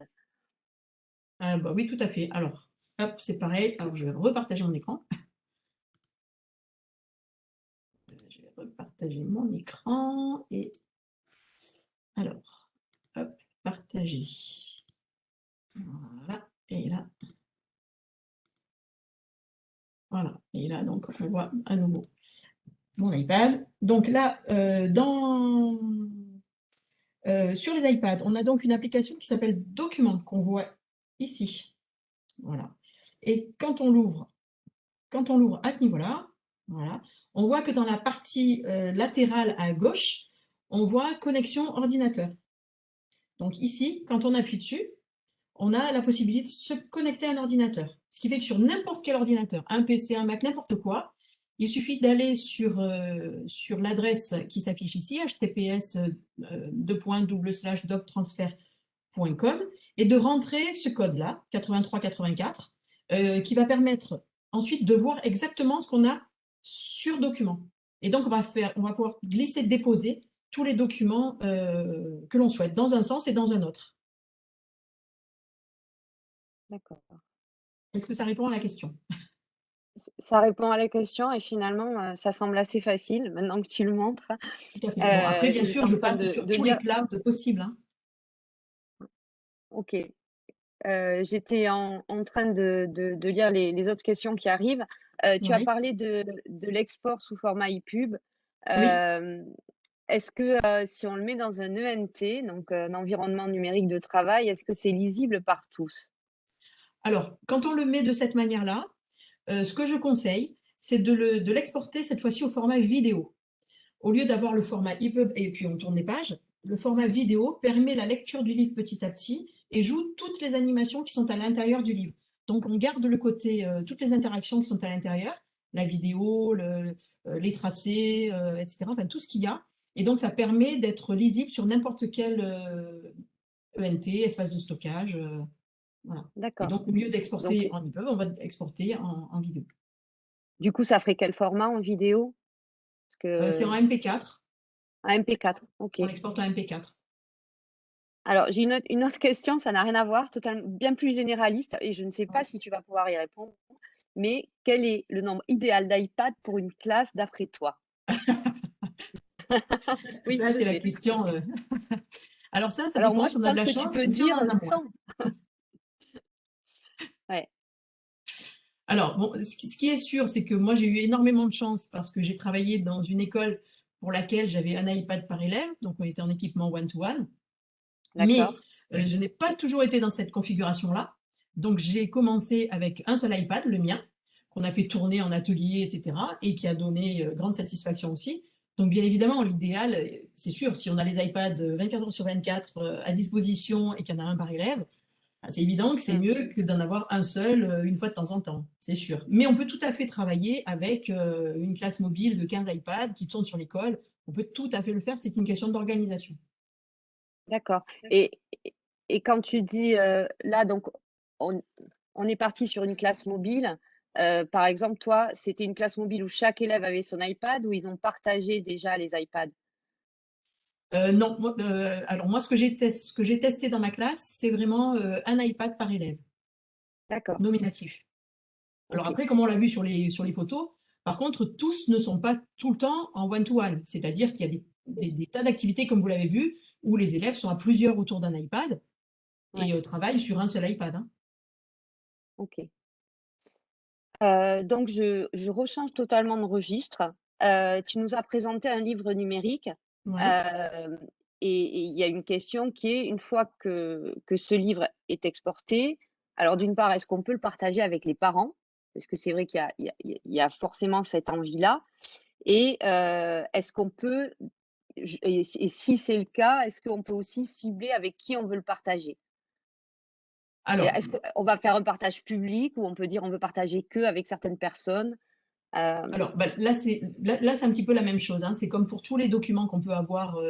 Bah, oui, tout à fait. Alors, hop, c'est pareil. Alors, je vais repartager mon écran. Je vais repartager mon écran et alors, hop, partager. Voilà. Et là, voilà. Et là, donc, on voit à nouveau mon iPad. Donc là, sur les iPads, on a donc une application qui s'appelle Documents qu'on voit ici. Voilà. Et quand on l'ouvre à ce niveau-là, voilà, on voit que dans la partie latérale à gauche, on voit connexion ordinateur. Donc ici, quand on appuie dessus, on a la possibilité de se connecter à un ordinateur. Ce qui fait que sur n'importe quel ordinateur, un PC, un Mac, n'importe quoi, il suffit d'aller sur l'adresse qui s'affiche ici, https://doctransfert.com, et de rentrer ce code-là, 8384, qui va permettre ensuite de voir exactement ce qu'on a sur document. Et donc, on va pouvoir glisser, déposer tous les documents que l'on souhaite, dans un sens et dans un autre. D'accord. Est-ce que ça répond à la question? Ça répond à la question et finalement, ça semble assez facile maintenant que tu le montres. Tout à fait. Bon, après, bien sûr, J'étais en je train passe de sur de tous les lire clouds possibles, hein. OK. J'étais en train de lire les autres questions qui arrivent. Tu as Oui, parlé de l'export sous format EPUB. oui. Hem, Est-ce que, si on le met dans un ENT, donc un environnement numérique de travail, est-ce que c'est lisible par tous? Alors, quand on le met de cette manière-là, ce que je conseille, c'est de l'exporter cette fois-ci au format vidéo. Au lieu d'avoir le format EPUB et puis on tourne les pages, le format vidéo permet la lecture du livre petit à petit et joue toutes les animations qui sont à l'intérieur du livre. Donc on garde le côté, toutes les interactions qui sont à l'intérieur, la vidéo, les tracés, etc., enfin tout ce qu'il y a. Et donc ça permet d'être lisible sur n'importe quel ENT, espace de stockage. Voilà. Et D'accord. donc au lieu Donc d'exporter en EPUB, on va exporter en vidéo. du coup, ça ferait quel format en vidéo? Parce C'est en que MP4, en MP4, OK. on exporte en MP4. Alors j'ai une autre question, ça n'a rien à voir, bien plus généraliste et je ne sais pas Oui. si tu vas pouvoir y répondre. mais quel est le nombre idéal d'iPad pour une classe d'après toi? Oui, Ça, je c'est la sais. question. Alors ça Alors dépend moi, si je on a de pense la que tu chance peux ou si on dire en a moins. 100. Ouais, Alors, bon, ce qui est sûr, c'est que moi, j'ai eu énormément de chance parce que j'ai travaillé dans une école pour laquelle j'avais un iPad par élève, donc on était en équipement one-to-one. Mais d'accord. je n'ai pas toujours été dans cette configuration-là. Donc, j'ai commencé avec un seul iPad, le mien, qu'on a fait tourner en atelier, etc., et qui a donné grande satisfaction aussi. Donc, bien évidemment, l'idéal, c'est sûr, si on a les iPads 24 heures sur 24 à disposition et qu'il y en a un par élève, c'est évident que c'est Mmh. mieux que d'en avoir un seul une fois de temps en temps, c'est sûr. Mais on peut tout à fait travailler avec une classe mobile de 15 iPads qui tourne sur l'école. On peut tout à fait le faire, c'est une question d'organisation. D'accord et quand tu dis, là donc on on est parti sur une classe mobile, par exemple toi, c'était une classe mobile où chaque élève avait son iPad ou ils ont partagé déjà les iPads? Non, alors moi, ce que j'ai testé dans ma classe, c'est vraiment un iPad par élève, D'accord, nominatif. Alors OK. après, comme on l'a vu sur les photos, par contre, tous ne sont pas tout le temps en one-to-one. C'est-à-dire qu'il y a des tas d'activités, comme vous l'avez vu, où les élèves sont à plusieurs autour d'un iPad Ouais, et travaillent sur un seul iPad, hein. OK. Donc je rechange totalement de registre. Tu nous as présenté un livre numérique, Ouais. hem et il y a une question qui est, une fois que ce livre est exporté, alors d'une part, est-ce qu'on peut le partager avec les parents? Parce que c'est vrai qu'il y a forcément cette envie-là et est-ce qu'on peut si c'est le cas, est-ce qu'on peut aussi cibler avec qui on veut le partager? Et Alors, est-ce qu'on va faire un partage public ou on peut dire on veut partager que avec certaines personnes? Hem bah, là, c'est un petit peu la même chose, hein. C'est comme pour tous les documents qu'on peut avoir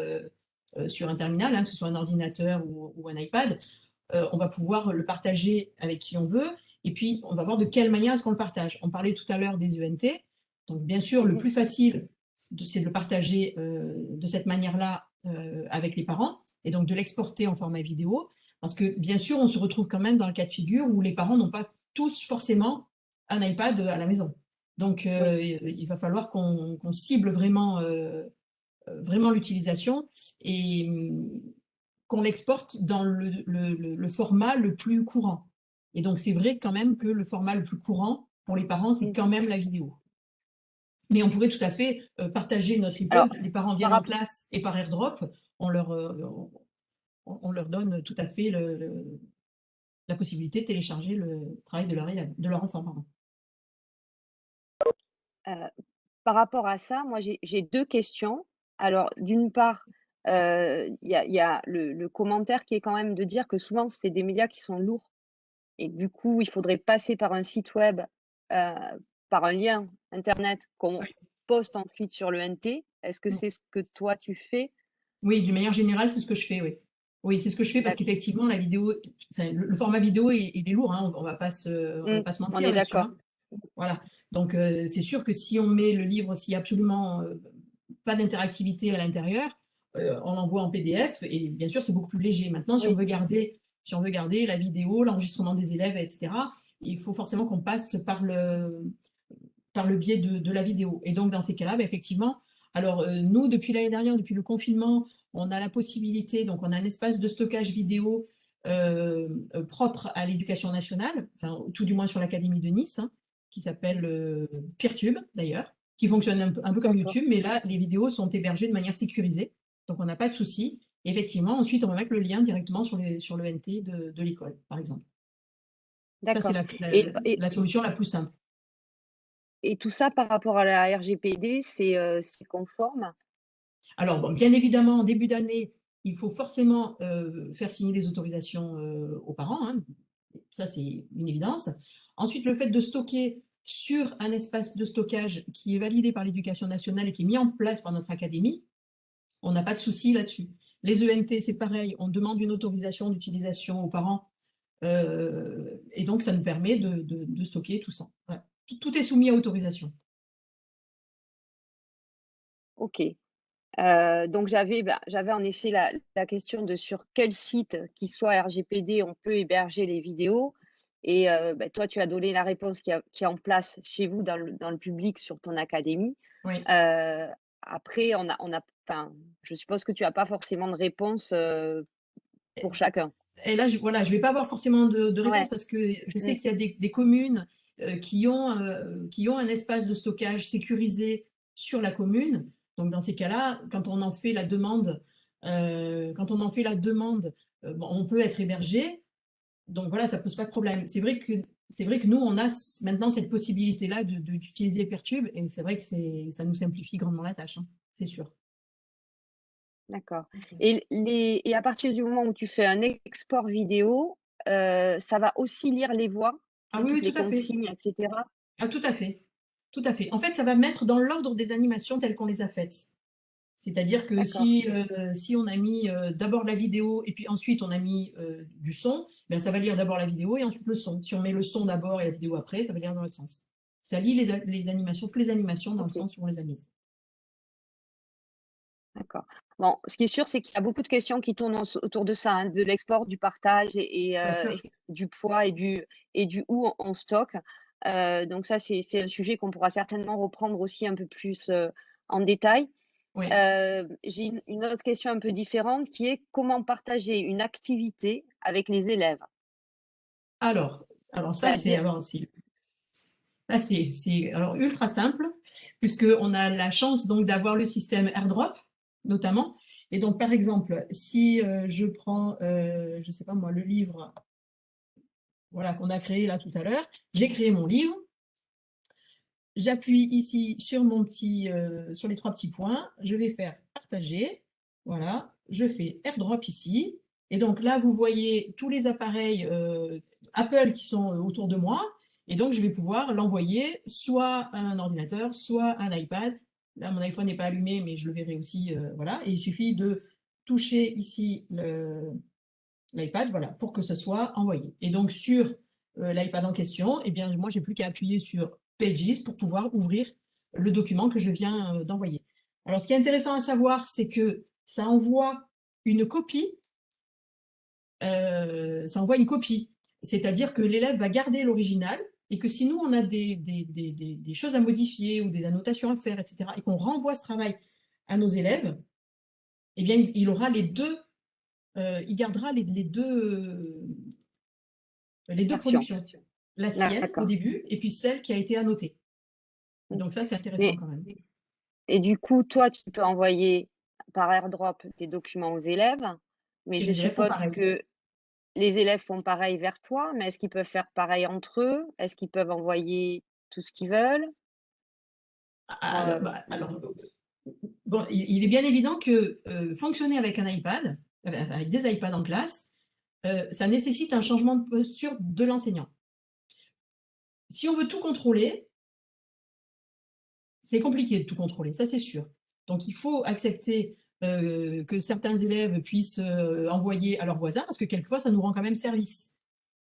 sur un terminal, hein, que ce soit un ordinateur ou un iPad. On va pouvoir le partager avec qui on veut. Et puis, on va voir de quelle manière est-ce qu'on le partage. On parlait tout à l'heure des ENT. Donc, bien sûr, le Mmh. plus facile, c'est de le partager de cette manière-là avec les parents et donc de l'exporter en format vidéo. Parce que, bien sûr, on se retrouve quand même dans le cas de figure où les parents n'ont pas tous forcément un iPad à la maison. Donc, Oui. il va falloir qu'on cible vraiment, vraiment l'utilisation et qu'on l'exporte dans le format le plus courant. Et donc, c'est vrai quand même que le format le plus courant pour les parents, c'est quand Mmh. même la vidéo. Mais on pourrait tout à fait partager notre Alors, EPUB. Les parents par viennent en rap classe et par AirDrop, on leur, on leur donne tout à fait la possibilité de télécharger le travail de leur élève, de leur enfant, pardon. heu, par rapport à ça, moi j'ai 2 questions. Alors d'une part, il y a le commentaire qui est quand même de dire que souvent c'est des médias qui sont lourds et que du coup il faudrait passer par un site web, heu, par un lien internet qu'on poste ensuite sur le NT. Est-ce que Oui. c'est ce que toi tu fais? Oui, d'une manière générale, c'est ce que je fais, oui. Oui, c'est ce que je fais parce D'ac qu'effectivement, la vidéo, enfin, le format vidéo, il est lourd, hein, on va mmh, pas se on mentir est là-dessus, d'accord. hein. Voilà. Donc, c'est sûr que si on met le livre, s'il y a absolument pas d'interactivité à l'intérieur, on l'envoie en PDF et bien sûr, c'est beaucoup plus léger. Maintenant, Oui, si on veut garder la vidéo, l'enregistrement des élèves, etc., il faut forcément qu'on passe par le biais de la vidéo. Et donc, dans ces cas-là, bah, effectivement, alors nous, depuis l'année dernière, depuis le confinement, on a la possibilité, donc on a un espace de stockage vidéo propre à l'éducation nationale, enfin, tout du moins sur l'Académie de Nice, hein, qui s'appelle Peertube d'ailleurs, qui fonctionne un peu comme d'accord, YouTube, mais là, les vidéos sont hébergées de manière sécurisée, donc on n'a pas de souci. Effectivement, ensuite, on va mettre le lien directement sur le NT de l'école, par exemple. Ça, c'est d'accord et et la solution la plus simple. et tout ça par rapport à la RGPD, c'est conforme? Alors bon, bien évidemment, en début d'année, il faut forcément faire signer les autorisations aux parents, hein. Ça, c'est une évidence. Ensuite, le fait de stocker sur un espace de stockage qui est validé par l'éducation nationale et qui est mis en place par notre académie, on n'a pas de souci là-dessus. Les ENT, c'est pareil, on demande une autorisation d'utilisation aux parents et donc ça nous permet de stocker tout ça. Voilà. Tout est soumis à autorisation. OK. Donc j'avais en effet la question de sur quel site qui soit RGPD on peut héberger les vidéos et bah, toi, tu as donné la réponse qui est en place chez vous dans le public sur ton académie. Oui. Après on a enfin, je suppose que tu as pas forcément de réponse, pour chacun? Et là, voilà, je vais pas avoir forcément de réponse Ouais. parce que je sais Mmh. qu'il y a des communes, qui ont un espace de stockage sécurisé sur la commune. Donc dans ces cas-là, quand on en fait la demande, bon, on peut être hébergé. Donc voilà, ça pose pas de problème. C'est vrai que nous, on a maintenant cette possibilité-là d'utiliser Pertube et c'est vrai que ça nous simplifie grandement la tâche, hein, c'est sûr. D'accord, et à partir du moment où tu fais un export vidéo, ça va aussi lire les voix, Ah hein, oui, toutes oui, les tout à fait. consignes et cetera? Ah tout à fait, tout à fait. En fait, ça va mettre dans l'ordre des animations telles qu'on les a faites. C'est-à-dire que D'accord, si on a mis, d'abord la vidéo et puis ensuite on a mis, du son, ben ça va lire d'abord la vidéo et ensuite le son. Si on met le son d'abord et la vidéo après, ça va lire dans l'autre sens. Ça lit les animations, toutes les animations dans le OK, sens où on les a mises. d'accord. Bon, ce qui est sûr, c'est qu'il y a beaucoup de questions qui tournent autour de ça, hein, de l'export, du partage Bien sûr. et du poids et du où on stocke. Donc ça, c'est un sujet qu'on pourra certainement reprendre aussi un peu plus, en détail. Oui. J'ai une autre question un peu différente qui est: comment partager une activité avec les élèves? Alors ça, C'est-à-dire c'est alors ultra simple, puisqu'on a la chance donc d'avoir le système AirDrop, notamment. Et donc, par exemple, si je prends, je ne sais pas moi, le livre voilà, qu'on a créé là tout à l'heure, j'ai créé mon livre, j'appuie ici sur sur les trois petits points, je vais faire partager, voilà, je fais AirDrop ici, et donc là, vous voyez tous les appareils Apple qui sont autour de moi, et donc je vais pouvoir l'envoyer soit à un ordinateur, soit à un iPad. Là, mon iPhone n'est pas allumé, mais je le verrai aussi, voilà, et il suffit de toucher ici l'iPad, voilà, pour que ce soit envoyé. Et donc sur l'iPad en question, eh bien, moi, j'ai plus qu'à appuyer sur Pages pour pouvoir ouvrir le document que je viens d'envoyer. Alors, ce qui est intéressant à savoir, c'est que une copie, ça envoie une copie. C'est-à-dire que l'élève va garder l'original et que si nous, on a des choses à modifier ou des annotations à faire, etc., et qu'on renvoie ce travail à nos élèves, eh bien, il aura il gardera les deux version. productions, la sienne au D'accord. début et puis celle qui a été annotée. Mmh. Donc ça, c'est intéressant Mais quand même. et du coup, toi, tu peux envoyer par AirDrop tes documents aux élèves, mais Et je les élèves font suppose pareil. que les élèves font pareil vers toi, mais est-ce qu'ils peuvent faire pareil entre eux? Est-ce qu'ils peuvent envoyer tout ce qu'ils veulent? Alors, bon, il est bien évident que fonctionner avec un iPad, avec des iPads en classe, ça nécessite un changement de posture de l'enseignant. Si on veut tout contrôler, c'est compliqué de tout contrôler, ça c'est sûr. Donc il faut accepter que certains élèves puissent envoyer à leurs voisins, parce que quelquefois ça nous rend quand même service.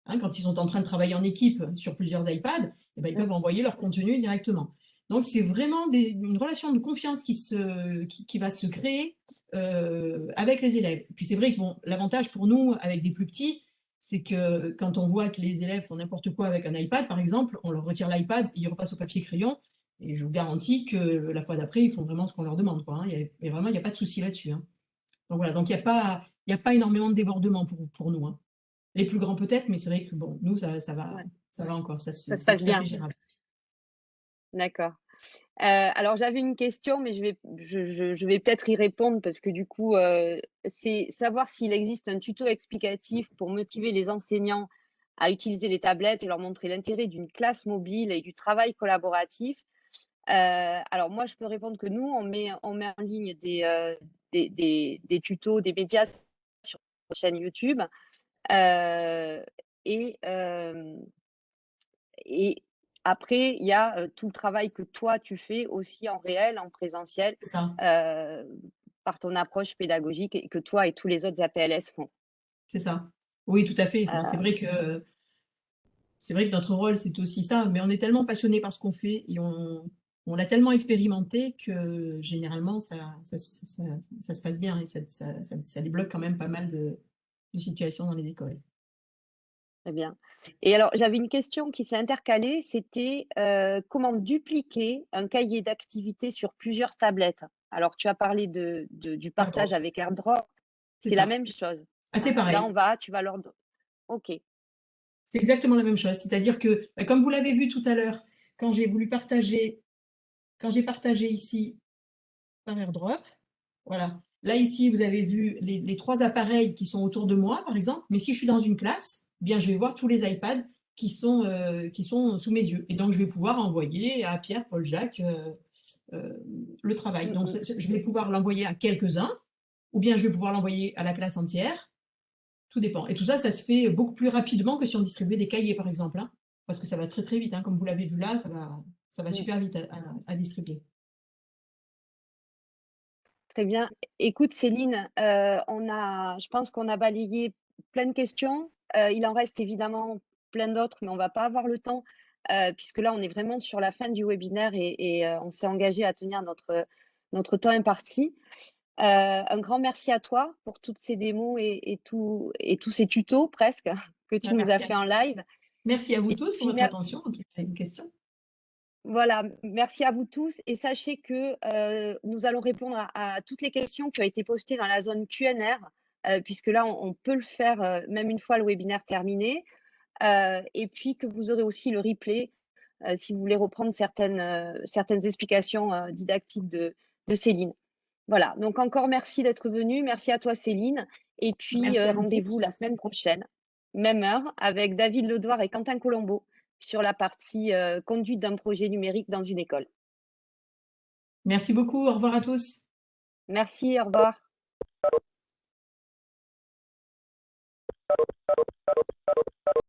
Hein, quand ils sont en train de travailler en équipe sur plusieurs iPads, eh ben, ils Mmh. peuvent envoyer leur contenu directement. Donc c'est vraiment une relation de confiance qui va se créer avec les élèves. Puis c'est vrai que bon, l'avantage pour nous, avec des plus petits, c'est que quand on voit que les élèves font n'importe quoi avec un iPad, par exemple, on leur retire l'iPad, ils repassent au papier crayon, et je vous garantis que la fois d'après, ils font vraiment ce qu'on leur demande, quoi, hein. Il n'y a pas de souci là-dessus, hein. Donc voilà, donc il y a pas énormément de débordement pour nous, hein. Les plus grands peut-être, mais c'est vrai que bon, nous, Ouais, ça va encore, ça se c'est passe tout à fait bien. gérable. D'accord. Alors j'avais une question, mais je vais peut-être y répondre parce que du coup, c'est savoir s'il existe un tuto explicatif pour motiver les enseignants à utiliser les tablettes et leur montrer l'intérêt d'une classe mobile et du travail collaboratif. Alors moi, je peux répondre que nous, on met en ligne des tutos, des médias sur notre chaîne YouTube, heu et hem et après, il y a, tout le travail que toi tu fais aussi en réel, en présentiel, C'est ça, heu, par ton approche pédagogique et que toi et tous les autres APLS font. c'est ça. Oui, tout à fait. Bon, Heu, c'est vrai que notre rôle, c'est aussi ça, mais on est tellement passionné par ce qu'on fait et on l'a tellement expérimenté que généralement, ça se passe bien et ça débloque quand même pas mal de situations dans les écoles. Très bien. Et alors, j'avais une question qui s'est intercalée, c'était, comment dupliquer un cahier d'activités sur plusieurs tablettes? Alors, tu as parlé du partage AirDrop, avec AirDrop, c'est c'est la ça. même chose? Ah, c'est Là, pareil. tu vas leur OK. C'est exactement la même chose. C'est-à-dire que, bah, comme vous l'avez vu tout à l'heure, quand j'ai voulu partager, quand j'ai partagé ici par AirDrop, voilà. Là, ici, vous avez vu les 3 appareils qui sont autour de moi, par exemple. Mais si je suis dans une classe, eh bien, je vais voir tous les iPads qui sont sous mes yeux. Et donc, je vais pouvoir envoyer à Pierre, Paul, Jacques le travail. Mmh Donc, mh. je vais pouvoir l'envoyer à quelques-uns, ou bien je vais pouvoir l'envoyer à la classe entière. Tout dépend. Et tout ça, ça se fait beaucoup plus rapidement que si on distribuait des cahiers, par exemple, hein, parce que ça va très très vite. Hein, comme vous l'avez vu là, ça va Mmh. super vite à distribuer. Très bien. Écoute Céline, je pense qu'on a balayé plein de questions. Il en reste évidemment plein d'autres, mais on va pas avoir le temps, puisque là, on est vraiment sur la fin du webinaire et on s'est engagé à tenir notre temps imparti. Un grand merci à toi pour toutes ces démos et tous ces tutos presque que tu nous as Merci fait en live. merci à vous Et tous pour puis votre attention et vos questions. voilà, merci à vous tous et sachez que, nous allons répondre à toutes les questions qui ont été postées dans la zone Q&R, puisque là, on peut le faire, même une fois le webinaire terminé, et puis que vous aurez aussi le replay, si vous voulez reprendre certaines explications, didactiques de Céline. Voilà, donc encore merci d'être venue. Merci à toi Céline et puis, Merci à vous rendez-vous tous. la semaine prochaine, même heure, avec David Ledoir et Quentin Colombo sur la partie, conduite d'un projet numérique dans une école. Merci beaucoup. Au revoir à tous. Merci, au revoir.